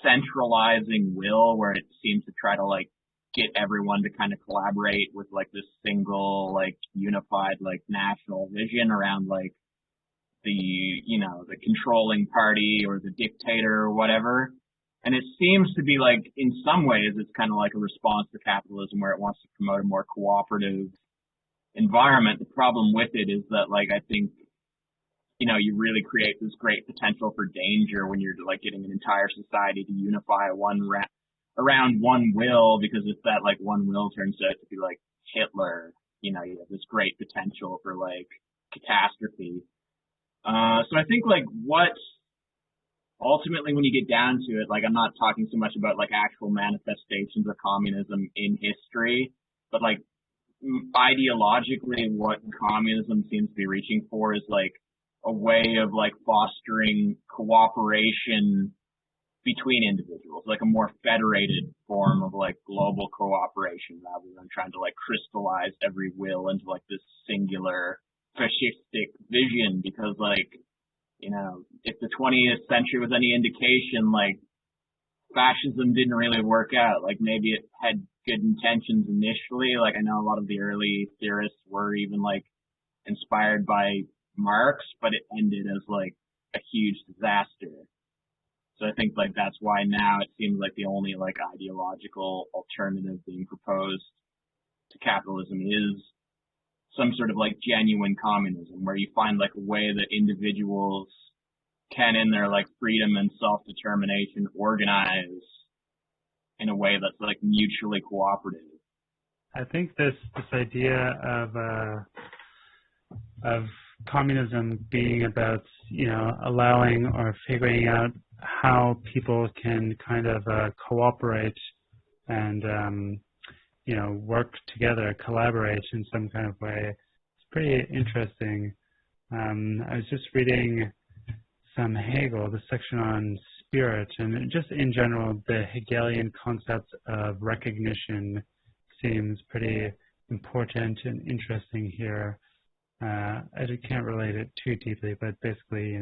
centralizing will where it seems to try to like get everyone to kind of collaborate with like this single like unified like national vision around like the controlling party or the dictator or whatever. And it seems to be like in some ways it's kind of like a response to capitalism where it wants to promote a more cooperative environment. The problem with it is that like I think you really create this great potential for danger when you're like getting an entire society to unify around one will, because if that like one will turns out to be like Hitler, you have this great potential for like catastrophe. So I think like what ultimately when you get down to it, like I'm not talking so much about like actual manifestations of communism in history, but like ideologically what communism seems to be reaching for is like a way of like fostering cooperation between individuals, like a more federated form of like global cooperation rather than trying to like crystallize every will into like this singular fascistic vision. Because like, if the 20th century was any indication, like fascism didn't really work out. Like maybe it had good intentions initially. Like I know a lot of the early theorists were even like inspired by Marx, but it ended as like a huge disaster. So I think like that's why now it seems like the only like ideological alternative being proposed to capitalism is some sort of like genuine communism, where you find like a way that individuals can, in their like freedom and self-determination, organize in a way that's like mutually cooperative. I think this idea of communism being about allowing or figuring out how people can kind of cooperate and work together, collaborate in some kind of way. It's pretty interesting. I was just reading some Hegel, the section on spirit, and just in general, the Hegelian concept of recognition seems pretty important and interesting here. I can't relate it too deeply, but basically,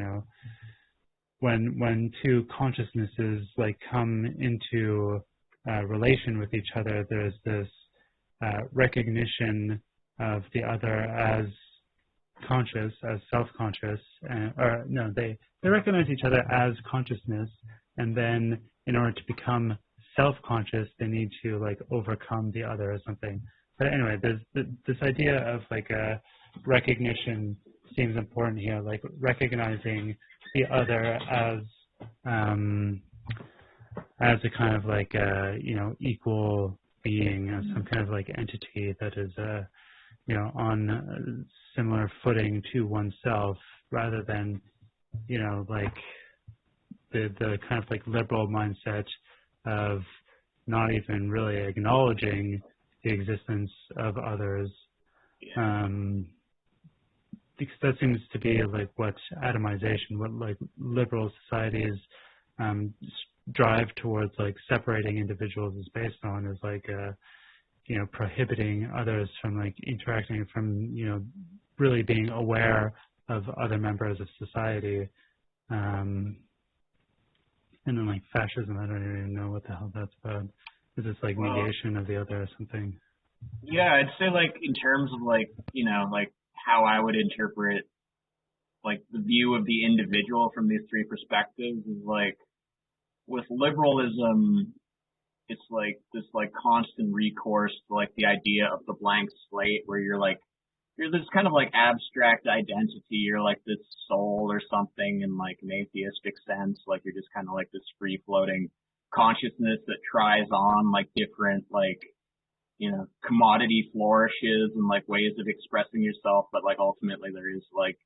when two consciousnesses like come into relation with each other, there's this recognition of the other as conscious, as self-conscious, or no, they recognize each other as consciousness, and then in order to become self-conscious, they need to like overcome the other or something. But anyway, there's this idea of like a recognition seems important here, like recognizing the other as a kind of like equal being, as some kind of like entity that is on a similar footing to oneself, rather than like the kind of like liberal mindset of not even really acknowledging the existence of others. Because that seems to be like what atomization, what like liberal societies drive towards, like separating individuals is based on, is like prohibiting others from like interacting, from really being aware of other members of society. And then like fascism, I don't even know what the hell that's about. Is this like negation of the other or something? Yeah, I'd say like in terms of like, you know, like how I would interpret like the view of the individual from these three perspectives is like with liberalism, it's like this like constant recourse to like the idea of the blank slate where you're this kind of like abstract identity. You're like this soul or something in like an atheistic sense. Like you're just kind of like this free floating consciousness that tries on like different like, you know, commodity flourishes and like ways of expressing yourself. But like ultimately there is like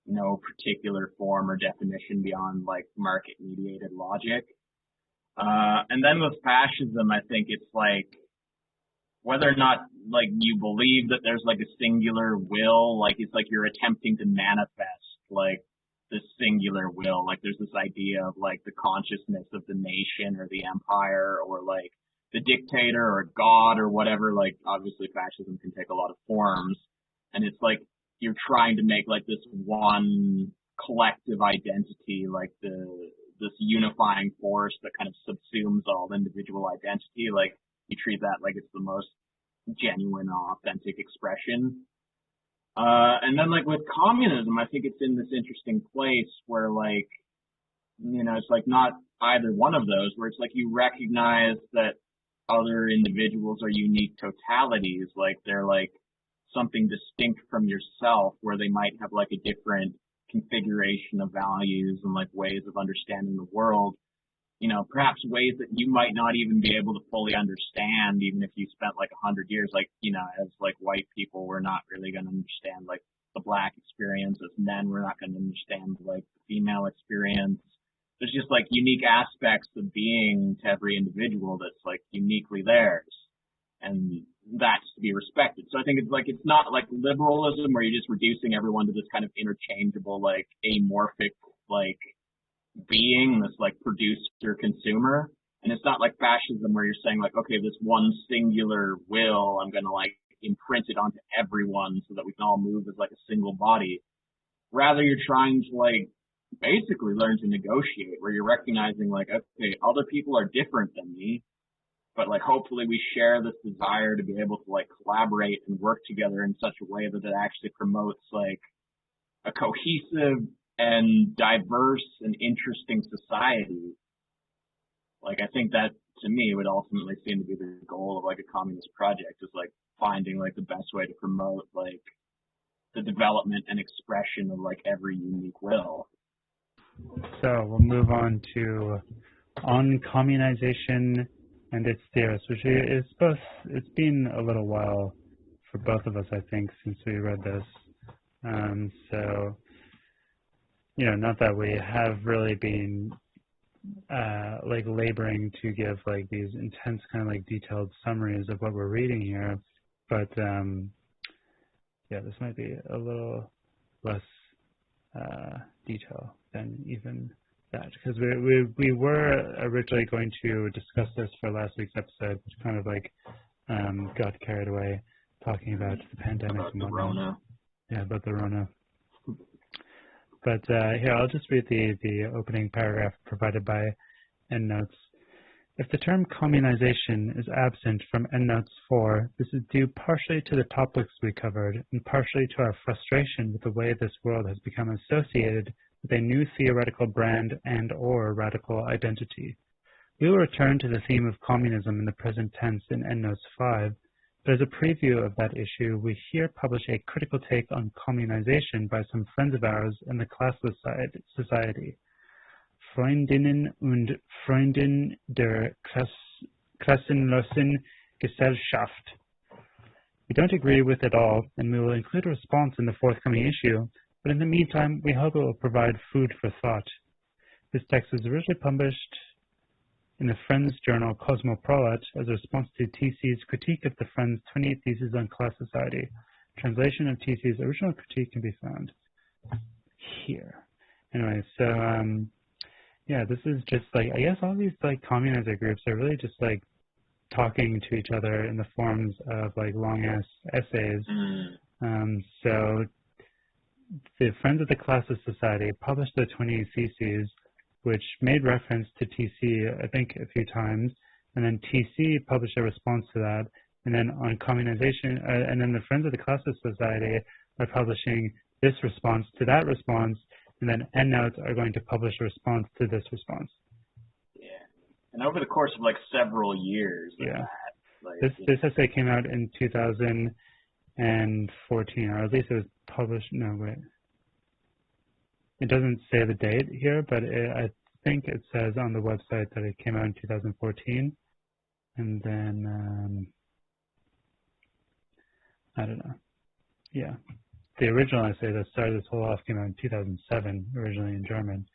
no particular form or definition beyond like market mediated logic. And then with fascism, I think it's like, whether or not like you believe that there's like a singular will, like it's like you're attempting to manifest like this singular will. Like there's this idea of like the consciousness of the nation or the empire or like the dictator or God or whatever. Like obviously fascism can take a lot of forms, and it's like you're trying to make like this one collective identity, like this unifying force that kind of subsumes all individual identity. Like you treat that like it's the most genuine, authentic expression. And then like with communism, I think it's in this interesting place where like, you know, it's like not either one of those, where it's like you recognize that other individuals are unique totalities, like they're like something distinct from yourself, where they might have like a different configuration of values and like ways of understanding the world, you know, perhaps ways that you might not even be able to fully understand, even if you spent like 100 years, like, you know, as like white people, we're not really going to understand like the black experience. As men, we're not going to understand like the female experience. There's just like unique aspects of being to every individual that's like uniquely theirs, and that's to be respected. So I think it's like, it's not like liberalism where you're just reducing everyone to this kind of interchangeable, like amorphic, like being, this like producer consumer. And it's not like fascism where you're saying like, okay, this one singular will, I'm going to like imprint it onto everyone so that we can all move as like a single body. Rather, you're trying to like basically learn to negotiate, where you're recognizing like, okay, other people are different than me, but like hopefully we share this desire to be able to like collaborate and work together in such a way that it actually promotes like a cohesive and diverse and interesting society. Like I think that to me would ultimately seem to be the goal of like a communist project, is like finding like the best way to promote like the development and expression of like every unique will. So we'll move on to On Communization and Its Theorists, which is both, it's been a little while for both of us, I think, since we read this. So, you know, not that we have really been like laboring to give like these intense kind of like detailed summaries of what we're reading here, but yeah, this might be a little less detail than even that, because we were originally going to discuss this for last week's episode, which kind of like got carried away talking about the pandemic About and the whatnot. Rona. Yeah, about the Rona. But here, I'll just read the opening paragraph provided by Endnotes. If the term communization is absent from Endnotes 4, this is due partially to the topics we covered and partially to our frustration with the way this world has become associated with a new theoretical brand and/or radical identity. We will return to the theme of communism in the present tense in Endnotes 5, but as a preview of that issue, we here publish a critical take on communization by some friends of ours in the Classless Society. Freundinnen und Freunden der Klassenlosen Gesellschaft. We don't agree with it all, and we will include a response in the forthcoming issue, but in the meantime, we hope it will provide food for thought. This text was originally published in the Friends journal Cosmoprolet as a response to TC's critique of the Friends' 28 Theses on Class Society. Translation of TC's original critique can be found here. Anyway, so yeah, this is just like, I guess all these like communizer groups are really just like talking to each other in the forms of like long ass essays. So the Friends of the Classless Society published the 20 Theses, which made reference to TC, I think, a few times, and then TC published a response to that, and then on communization, and then the Friends of the Classless Society are publishing this response to that response, and then Endnotes are going to publish a response to this response. Yeah, and over the course of like several years. Yeah. Like, this essay came out in 2014, or at least it was published. No, wait. It doesn't say the date here, but I think it says on the website that it came out in 2014. And then, I don't know. Yeah. The original essay that started this whole off came out in 2007, originally in German.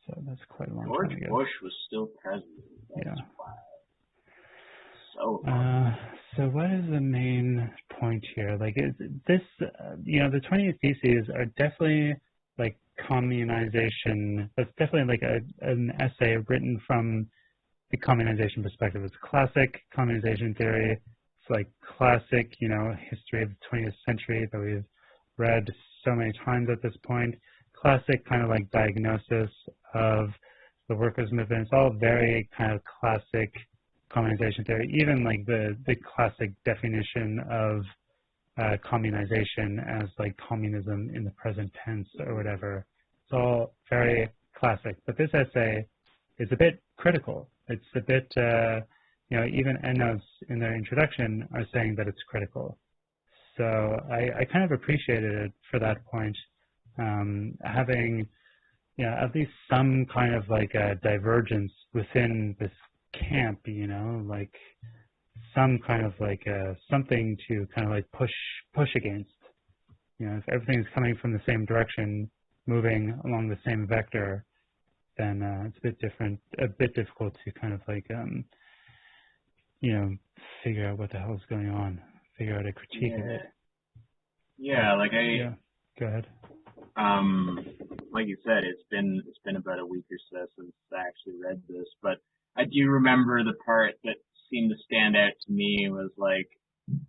So that's quite a long George time ago. Bush was still president. Yeah. So so what is the main point here? Like, is this, the 20 Theses are definitely like communization. That's definitely like an essay written from the communization perspective. It's classic communization theory. It's like classic, history of the 20th century that we've read so many times at this point. Classic kind of like diagnosis of the workers' movement. It's all very kind of classic communization theory, even like the classic definition of communization as like communism in the present tense or whatever. It's all very classic. But this essay is a bit critical. It's a bit, even Endnotes in their introduction are saying that it's critical. So I kind of appreciated it for that point, having, at least some kind of like a divergence within this camp, like some kind of like something to kind of like push against. If everything's coming from the same direction, moving along the same vector, then it's a bit difficult to kind of like figure out what the hell is going on, figure out a critique of it. Yeah, like Go ahead. Like you said, it's been about a week or so since I actually read this, but I do remember the part that seemed to stand out to me was like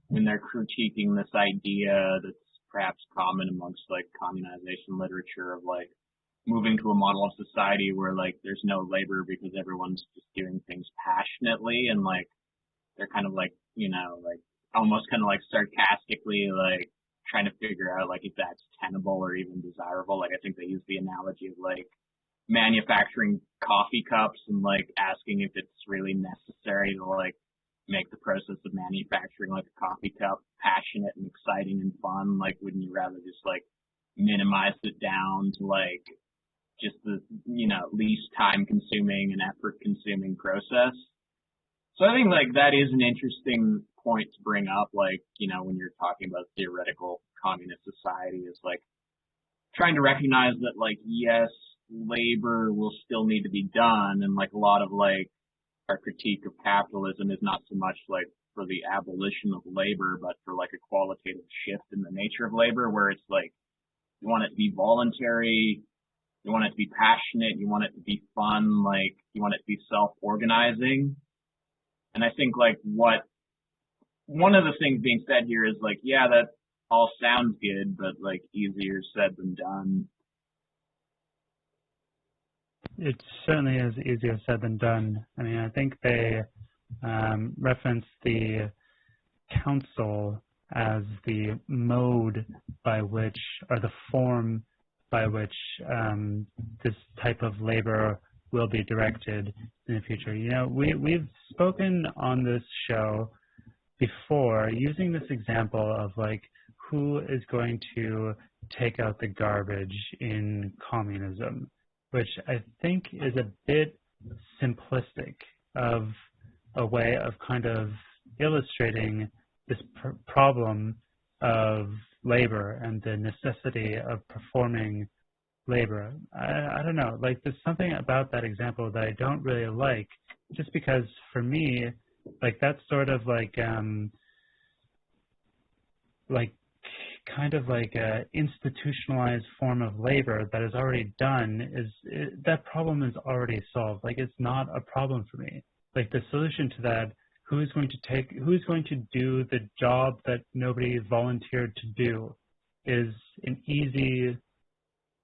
when they're critiquing this idea that's perhaps common amongst like communization literature of like moving to a model of society where like there's no labor because everyone's just doing things passionately, and like they're kind of like like almost kind of like sarcastically like trying to figure out like if that's tenable or even desirable. Like I think they use the analogy of like manufacturing coffee cups and like asking if it's really necessary to like make the process of manufacturing like a coffee cup passionate and exciting and fun. Like wouldn't you rather just like minimize it down to like just the least time consuming and effort consuming process? So I think like that is an interesting point to bring up, like, when you're talking about theoretical communist society, is like trying to recognize that like, yes, labor will still need to be done, and like a lot of like our critique of capitalism is not so much like for the abolition of labor, but for like a qualitative shift in the nature of labor, where it's like you want it to be voluntary, you want it to be passionate, you want it to be fun, like you want it to be self-organizing. And I think like one of the things being said here is like, yeah, that all sounds good, but like easier said than done. It certainly is easier said than done. I mean, I think they reference the council as the mode by which, or the form by which this type of labor will be directed in the future. We've spoken on this show before using this example of like who is going to take out the garbage in communism, which I think is a bit simplistic of a way of kind of illustrating this problem of labor and the necessity of performing labor. I don't know, like there's something about that example that I don't really like, just because for me, like that's sort of like kind of like a institutionalized form of labor that is already done, that problem is already solved. Like it's not a problem for me. Like the solution to that, who's going to do the job that nobody volunteered to do? is an easy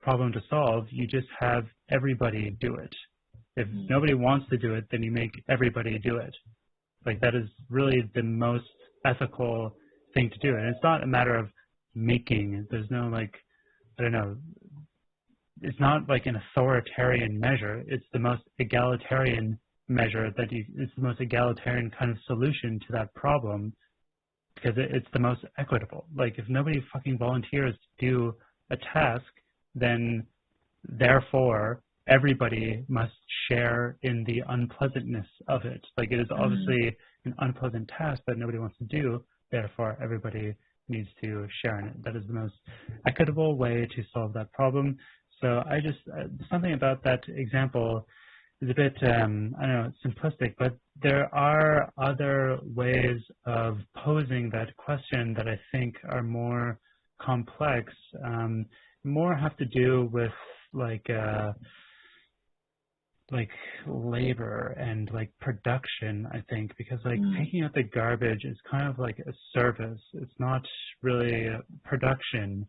problem to solve. You just have everybody do it. If nobody wants to do it, then you make everybody do it. Like, that is really the most ethical thing to do. And it's not a matter of making. There's no, like, I don't know, it's not like an authoritarian measure. It's the most egalitarian measure it's the most egalitarian kind of solution to that problem, because it's the most equitable. Like, if nobody fucking volunteers to do a task, then therefore everybody must share in the unpleasantness of it. Like, it is obviously an unpleasant task that nobody wants to do, therefore everybody needs to share in it. That is the most equitable way to solve that problem. So I just, something about that example is a bit, I don't know, simplistic, but there are other ways of posing that question that I think are more complex, more have to do with like labor and like production, I think, because like taking out the garbage is kind of like a service. It's not really a production,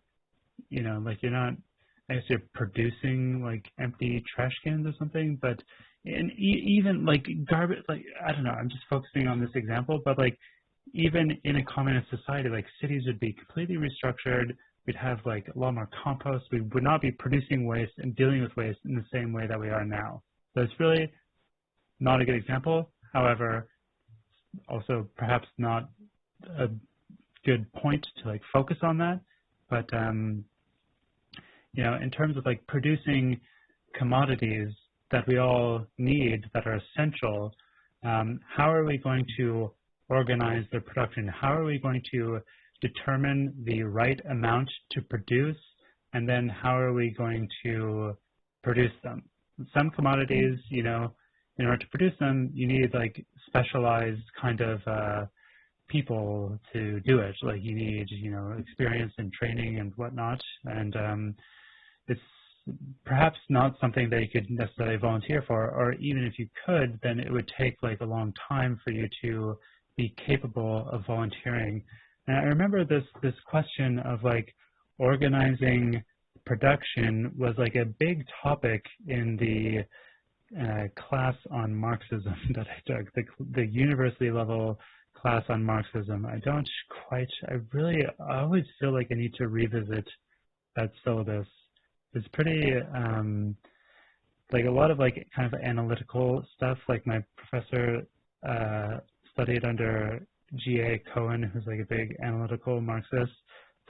you know, like you're not, I guess you're producing like empty trash cans or something, but even like garbage, like, I don't know, I'm just focusing on this example, but like even in a communist society, like cities would be completely restructured. We'd have like a lot more compost. We would not be producing waste and dealing with waste in the same way that we are now. So it's really not a good example. However, also perhaps not a good point to like focus on that. But you know, in terms of like producing commodities that we all need, that are essential, how are we going to organize their production? How are we going to determine the right amount to produce? And then how are we going to produce them? Some commodities, you know, in order to produce them, you need like specialized kind of people to do it. Like you need, you know, experience and training and whatnot. And it's perhaps not something that you could necessarily volunteer for, or even if you could, then it would take like a long time for you to be capable of volunteering. And I remember this question of like organizing production was like a big topic in the class on Marxism that I took, the university level class on Marxism. I always feel like I need to revisit that syllabus. It's pretty, like a lot of like kind of analytical stuff. Like my professor studied under G.A. Cohen, who's like a big analytical Marxist.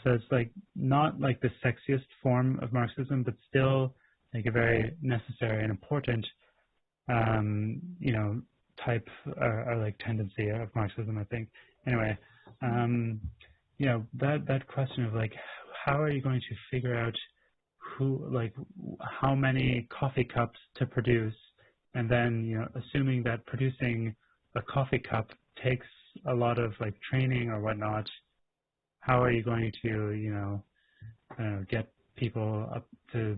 So it's like not like the sexiest form of Marxism, but still like a very necessary and important, you know, type or like tendency of Marxism, I think. Anyway, you know, that question of like, how are you going to figure out how many coffee cups to produce, and then, you know, assuming that producing a coffee cup takes a lot of like training or whatnot, how are you going to, you know, get people up to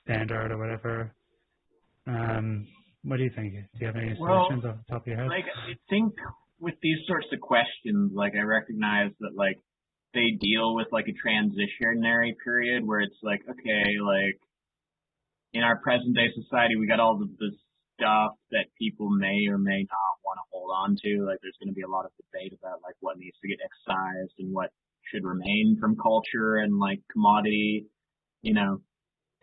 standard or whatever? What do you think? Do you have any solutions off the top of your head? Like, I think with these sorts of questions, like I recognize that like they deal with like a transitionary period where it's like, okay, like in our present day society, we got all of this stuff that people may or may not want to hold on to. Like there's going to be a lot of debate about like what needs to get excised and what should remain from culture and like commodity, you know.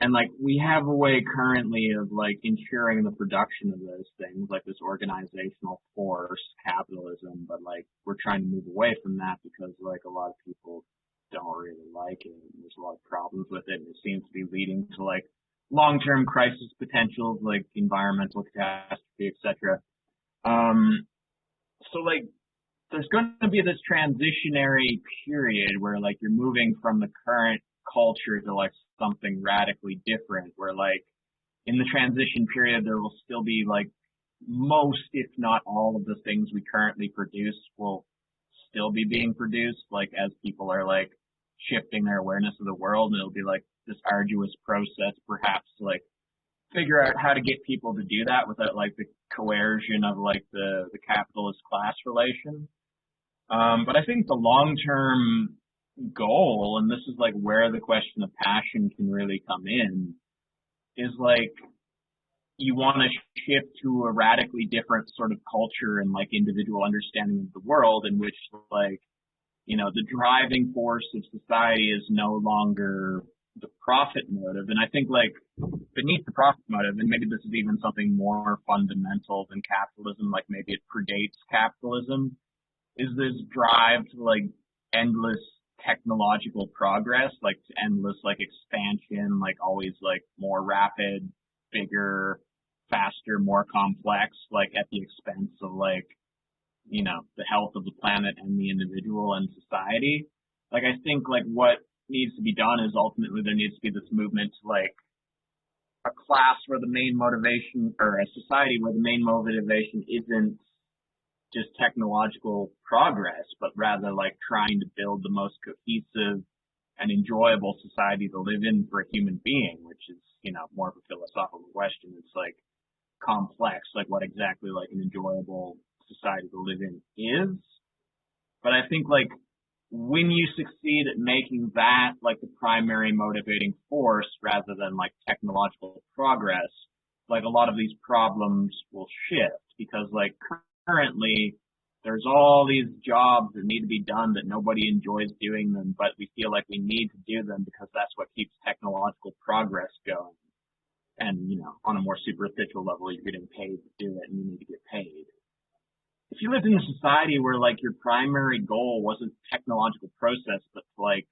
And like we have a way currently of like ensuring the production of those things, like this organizational force, capitalism, but like we're trying to move away from that because like a lot of people don't really like it. And there's a lot of problems with it, and it seems to be leading to like long-term crisis potentials like environmental catastrophe, etc. So like there's going to be this transitionary period where like you're moving from the current culture to like something radically different, where like in the transition period there will still be like most, if not all, of the things we currently produce will still be being produced, like as people are like shifting their awareness of the world, and it'll be like this arduous process perhaps to like figure out how to get people to do that without like the coercion of like the capitalist class relation. But I think the long term goal, and this is like where the question of passion can really come in, is like you want to shift to a radically different sort of culture and like individual understanding of the world in which like, the driving force of society is no longer the profit motive. And I think like beneath the profit motive, and maybe this is even something more fundamental than capitalism, like maybe it predates capitalism, is this drive to like endless technological progress, like to endless like expansion, like always like more rapid, bigger, faster, more complex, like at the expense of like, the health of the planet and the individual and society. Like I think like what needs to be done is ultimately there needs to be this movement to like a class where the main motivation, or a society where the main motivation isn't just technological progress, but rather like trying to build the most cohesive and enjoyable society to live in for a human being, which is, more of a philosophical question. It's like complex, like what exactly like an enjoyable society to live in is. But I think like when you succeed at making that like the primary motivating force rather than like technological progress, like a lot of these problems will shift, because like currently there's all these jobs that need to be done that nobody enjoys doing them, but we feel like we need to do them because that's what keeps technological progress going. And, on a more superficial level, you're getting paid to do it and you need to get paid. If you lived in a society where like your primary goal wasn't technological process, but to like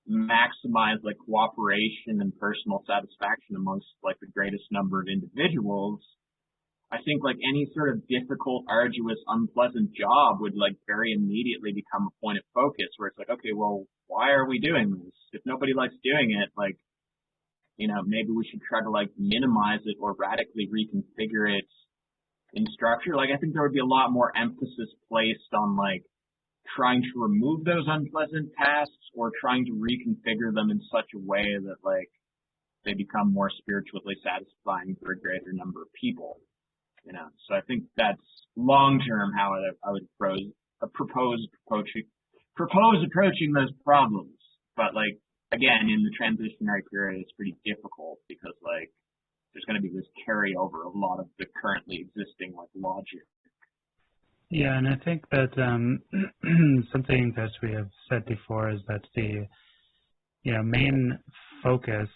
maximize like cooperation and personal satisfaction amongst like the greatest number of individuals, I think like any sort of difficult, arduous, unpleasant job would like very immediately become a point of focus where it's like, okay, well, why are we doing this? If nobody likes doing it, like, maybe we should try to like minimize it or radically reconfigure it in structure. Like I think there would be a lot more emphasis placed on like trying to remove those unpleasant tasks or trying to reconfigure them in such a way that like they become more spiritually satisfying for a greater number of people. So I think that's long term how I would propose approaching those problems. But like again, in the transitionary period, it's pretty difficult because like there's going to be this carryover of a lot of the currently existing like logic. Yeah, and I think that something that we have said before is that the main focus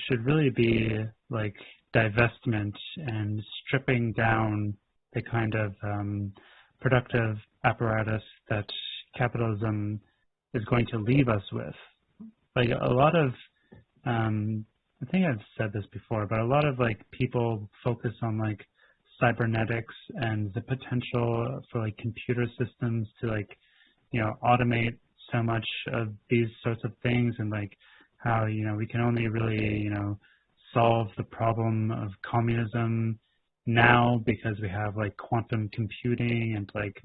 should really be like divestment and stripping down the kind of productive apparatus that capitalism is going to leave us with. Like a lot of, I think I've said this before, but a lot of like people focus on like cybernetics and the potential for like computer systems to like, automate so much of these sorts of things, and like how, we can only really, solve the problem of communism now because we have like quantum computing and like,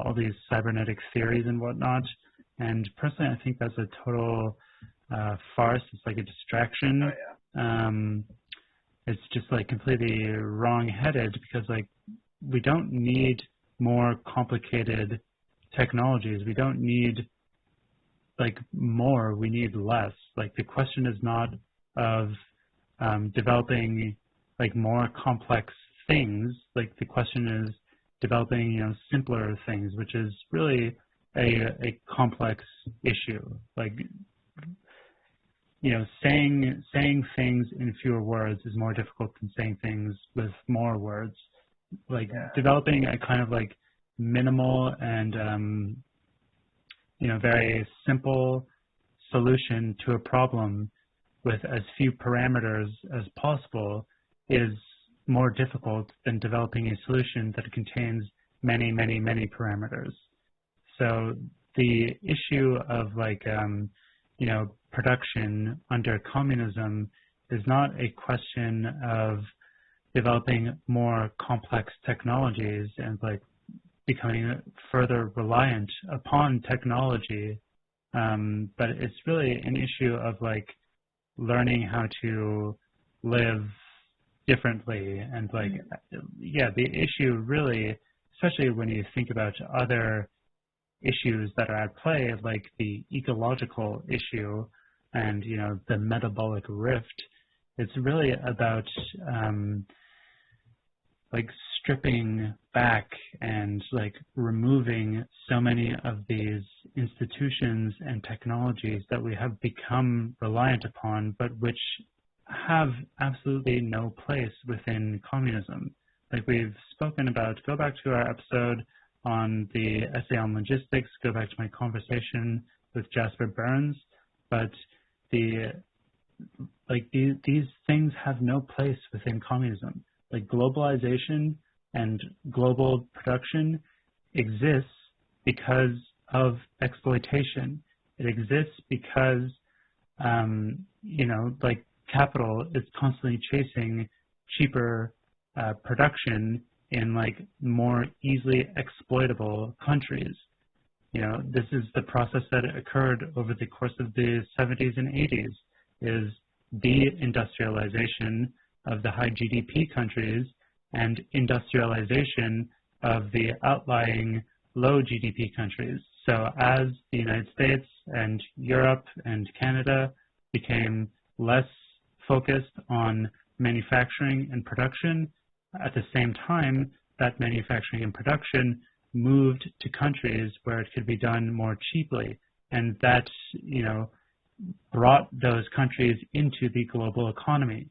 all these cybernetic theories and whatnot. And personally, I think that's a total farce. It's like a distraction. Oh, yeah. It's just like completely wrong-headed, because like we don't need more complicated technologies. We don't need like more, we need less. Like the question is not of developing like more complex things. Like the question is developing, simpler things, which is really a complex issue. Like, saying things in fewer words is more difficult than saying things with more words. Like developing a kind of like minimal and very simple solution to a problem with as few parameters as possible is more difficult than developing a solution that contains many, many, many parameters. So the issue of like, production under communism is not a question of developing more complex technologies and like becoming further reliant upon technology, but it's really an issue of like learning how to live differently. And like, the issue really, especially when you think about other issues that are at play, like the ecological issue and, you know, the metabolic rift. It's really about like stripping back and like removing so many of these institutions and technologies that we have become reliant upon, but which have absolutely no place within communism. Like we've spoken about, go back to our episode on the essay on logistics, go back to my conversation with Jasper Burns, but these things have no place within communism. Like globalization and global production exists because of exploitation. It exists because, you know, like capital is constantly chasing cheaper production in like more easily exploitable countries. You know, this is the process that occurred over the course of the 70s and 80s, is deindustrialization of the high GDP countries and industrialization of the outlying low GDP countries. So as the United States and Europe and Canada became less focused on manufacturing and production, at the same time, that manufacturing and production moved to countries where it could be done more cheaply. And that, you know, brought those countries into the global economy.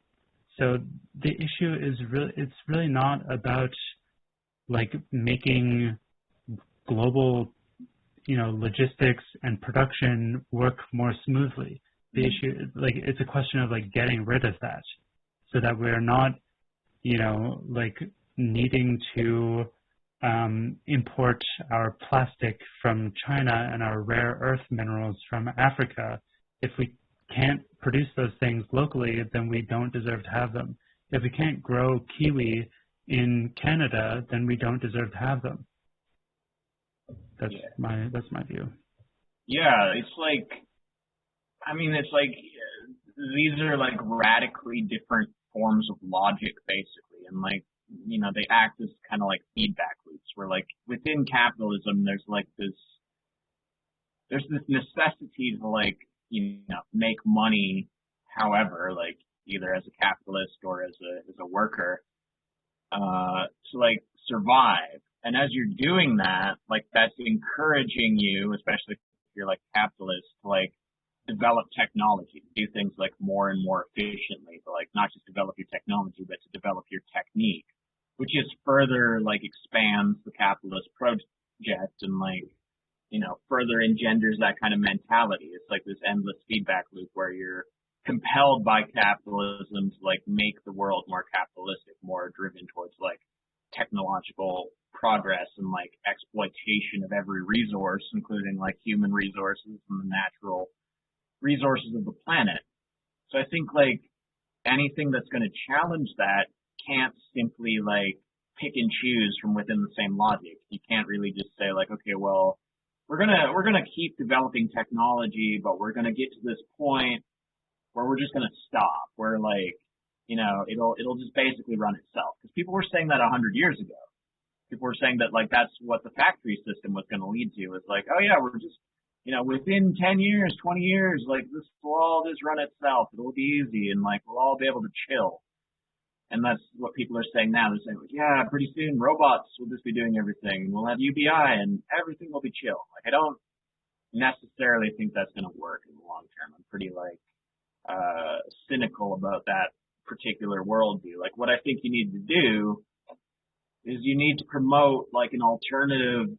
So the issue is it's really not about like making global, you know, logistics and production work more smoothly. The issue, like, it's a question of like getting rid of that so that we're not, you know, like needing to import our plastic from China and our rare earth minerals from Africa. If we can't produce those things locally, then we don't deserve to have them. If we can't grow kiwi in Canada, then we don't deserve to have them. That's my view. Yeah, it's like, I mean, it's like these are like radically different forms of logic, basically, and like, you know, they act as kind of like feedback loops. Where like within capitalism, there's this necessity to like, you know, make money, however, like either as a capitalist or as a worker, to like survive. And as you're doing that, like that's encouraging you, especially if you're like capitalist, to like develop technology, to do things like more and more efficiently, to like not just develop your technology, but to develop your technique, which is further like expands the capitalist project and like, you know, further engenders that kind of mentality. It's like this endless feedback loop where you're compelled by capitalism to like make the world more capitalistic, more driven towards like technological progress and like exploitation of every resource, including like human resources and the natural resources of the planet. So I think like anything that's going to challenge that can't simply like pick and choose from within the same logic. You can't really just say like, okay, well, we're gonna keep developing technology, but we're gonna get to this point where we're just gonna stop. Where like, you know, it'll just basically run itself. Because people were saying that 100 years ago. People were saying that like that's what the factory system was going to lead to. It's like, oh yeah, we're just, you know, within 10 years, 20 years, like this will all just run itself. It'll be easy and like we'll all be able to chill. And that's what people are saying now. They're saying, like, yeah, pretty soon robots will just be doing everything. We'll have UBI and everything will be chill. Like I don't necessarily think that's going to work in the long term. I'm pretty like cynical about that particular worldview. Like what I think you need to do is you need to promote like an alternative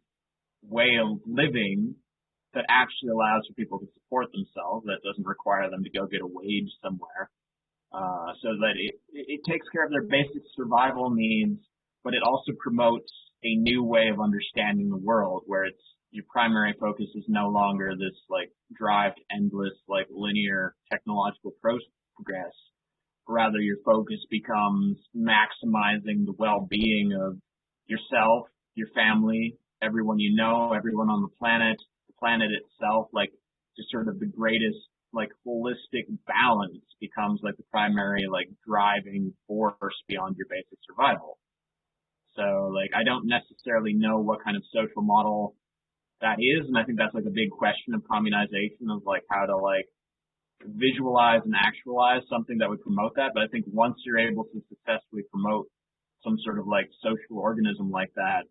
way of living that actually allows for people to support themselves, that doesn't require them to go get a wage somewhere, so that it takes care of their basic survival needs, but it also promotes a new way of understanding the world where it's your primary focus is no longer this like drive to endless like linear technological progress. Rather, your focus becomes maximizing the well-being of yourself, your family, everyone you know, everyone on the planet itself, like just sort of the greatest like holistic balance becomes like the primary like driving force beyond your basic survival. So like I don't necessarily know what kind of social model that is, and I think that's like a big question of communization, of like how to like visualize and actualize something that would promote that. But I think once you're able to successfully promote some sort of like social organism like that,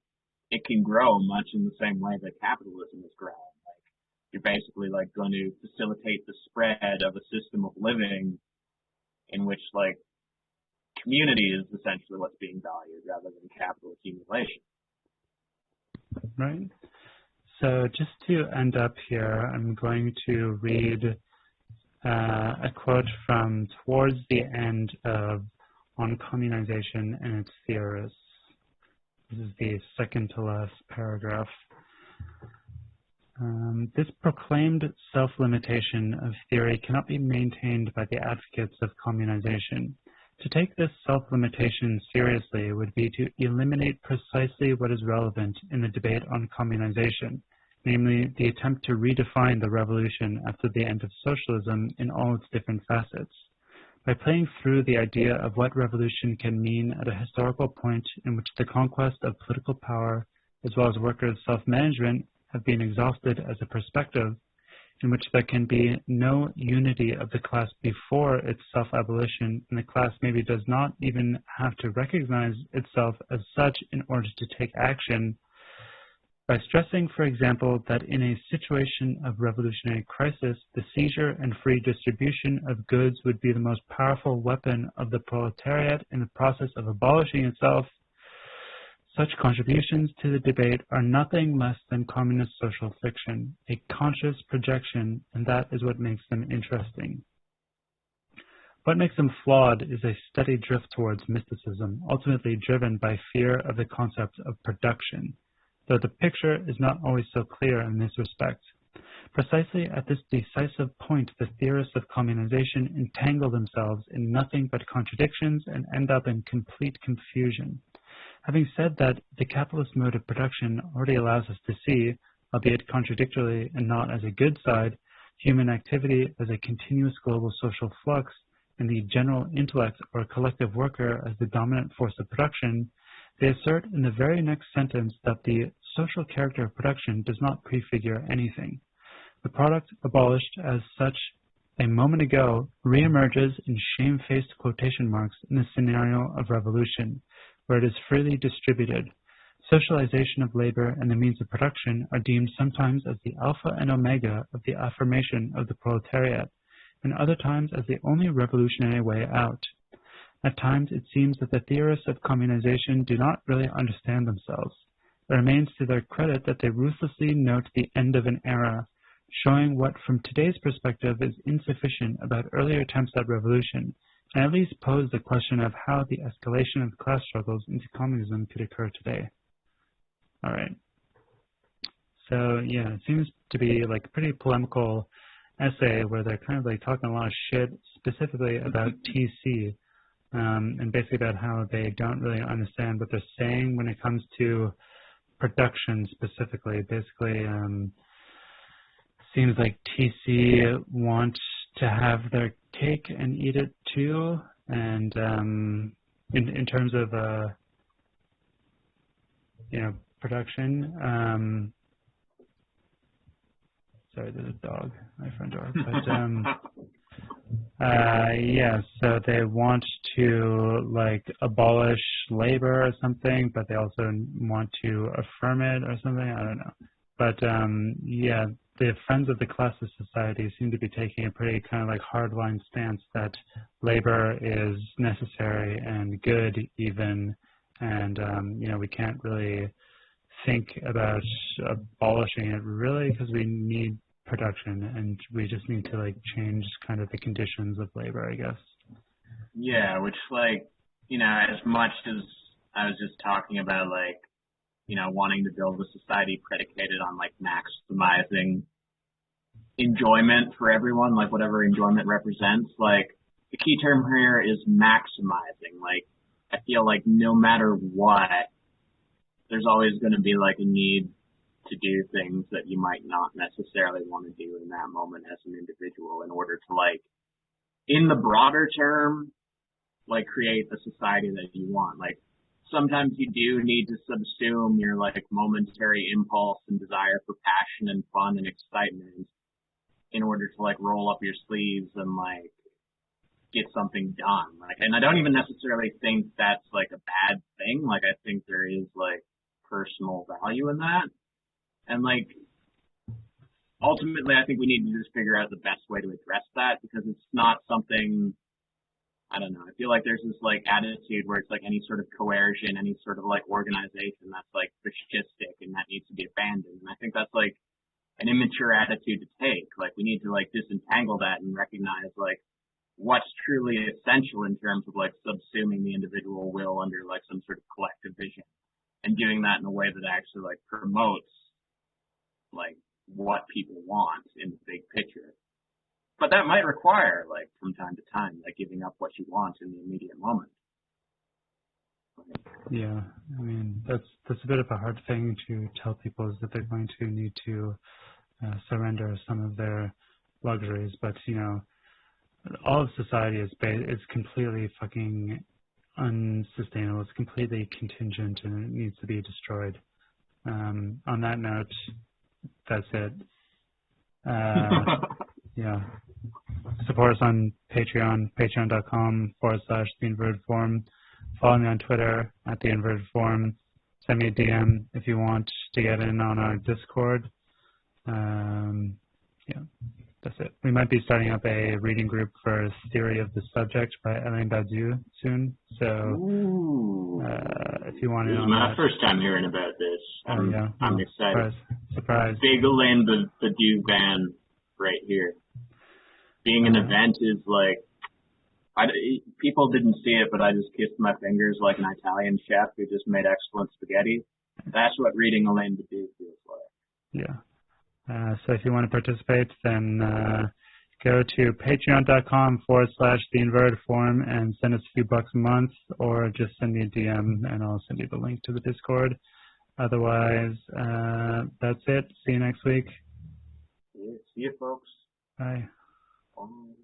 it can grow much in the same way that capitalism has grown. Like you're basically like going to facilitate the spread of a system of living in which like community is essentially what's being valued rather than capital accumulation. Right. So just to end up here, I'm going to read a quote from towards the end of On Communization and Its Theorists. This is the second to last paragraph. This proclaimed self-limitation of theory cannot be maintained by the advocates of communization. To take this self-limitation seriously would be to eliminate precisely what is relevant in the debate on communization, namely the attempt to redefine the revolution after the end of socialism in all its different facets. By playing through the idea of what revolution can mean at a historical point in which the conquest of political power, as well as workers' self-management, have been exhausted as a perspective, in which there can be no unity of the class before its self-abolition, and the class maybe does not even have to recognize itself as such in order to take action, by stressing, for example, that in a situation of revolutionary crisis, the seizure and free distribution of goods would be the most powerful weapon of the proletariat in the process of abolishing itself, such contributions to the debate are nothing less than communist social fiction, a conscious projection, and that is what makes them interesting. What makes them flawed is a steady drift towards mysticism, ultimately driven by fear of the concept of production, though the picture is not always so clear in this respect. Precisely at this decisive point, the theorists of communization entangle themselves in nothing but contradictions and end up in complete confusion. Having said that, the capitalist mode of production already allows us to see, albeit contradictorily and not as a good side, human activity as a continuous global social flux, and the general intellect or collective worker as the dominant force of production. They assert in the very next sentence that the social character of production does not prefigure anything. The product abolished as such a moment ago reemerges in shamefaced quotation marks in the scenario of revolution, where it is freely distributed. Socialization of labor and the means of production are deemed sometimes as the alpha and omega of the affirmation of the proletariat, and other times as the only revolutionary way out. At times it seems that the theorists of communization do not really understand themselves. It remains to their credit that they ruthlessly note the end of an era, showing what from today's perspective is insufficient about earlier attempts at revolution, and at least pose the question of how the escalation of class struggles into communism could occur today. All right. So yeah, it seems to be like a pretty polemical essay where they're kind of like talking a lot of shit specifically about TC, and basically about how they don't really understand what they're saying when it comes to production specifically. Basically, seems like TC wants to have their cake and eat it too, and in terms of production. Sorry, there's a dog, my front door. But yeah, so they want to like abolish labor or something, but they also want to affirm it or something. I don't know. But yeah, the Friends of the Classless Society seem to be taking a pretty kind of like hardline stance that labor is necessary and good even, and we can't really think about abolishing it really because we need production and we just need to like change kind of the conditions of labor, I guess. Yeah, which like, as much as I was just talking about like, wanting to build a society predicated on like maximizing enjoyment for everyone, like whatever enjoyment represents, like the key term here is maximizing. Like I feel like no matter what, there's always going to be like a need to do things that you might not necessarily want to do in that moment as an individual in order to like, in the broader term, like create the society that you want. Like sometimes you do need to subsume your like momentary impulse and desire for passion and fun and excitement in order to like roll up your sleeves and like get something done. Like, and I don't even necessarily think that's like a bad thing. Like, I think there is like personal value in that. And like, ultimately, I think we need to just figure out the best way to address that, because it's not something, I don't know, I feel like there's this like attitude where it's like any sort of coercion, any sort of like organization that's like fascistic and that needs to be abandoned. And I think that's like an immature attitude to take. Like, we need to like disentangle that and recognize like what's truly essential in terms of like subsuming the individual will under like some sort of collective vision, and doing that in a way that actually like promotes like what people want in the big picture. But that might require like from time to time like giving up what you want in the immediate moment. Yeah, I mean, that's a bit of a hard thing to tell people, is that they're going to need to surrender some of their luxuries. But you know, all of society is completely fucking unsustainable. It's completely contingent, and it needs to be destroyed. On that note, that's it. Yeah. Support us on Patreon, patreon.com/theinvertedform. Follow me on Twitter @theinvertedform. Send me a DM if you want to get in on our Discord. Yeah, that's it. We might be starting up a reading group for Theory of the Subject by Alain Badiou soon. So if you want to know, this is my first time hearing about this. I'm excited. Surprise. Big Alain Badiou fan right here. Being an event is like, people didn't see it, but I just kissed my fingers like an Italian chef who just made excellent spaghetti. That's what reading Alain Badiou feels like. Yeah. So if you want to participate, then go to patreon.com/theinvertedform and send us a few bucks a month, or just send me a DM and I'll send you the link to the Discord. Otherwise, that's it. See you next week. Yeah, see you, folks. Bye. Bye.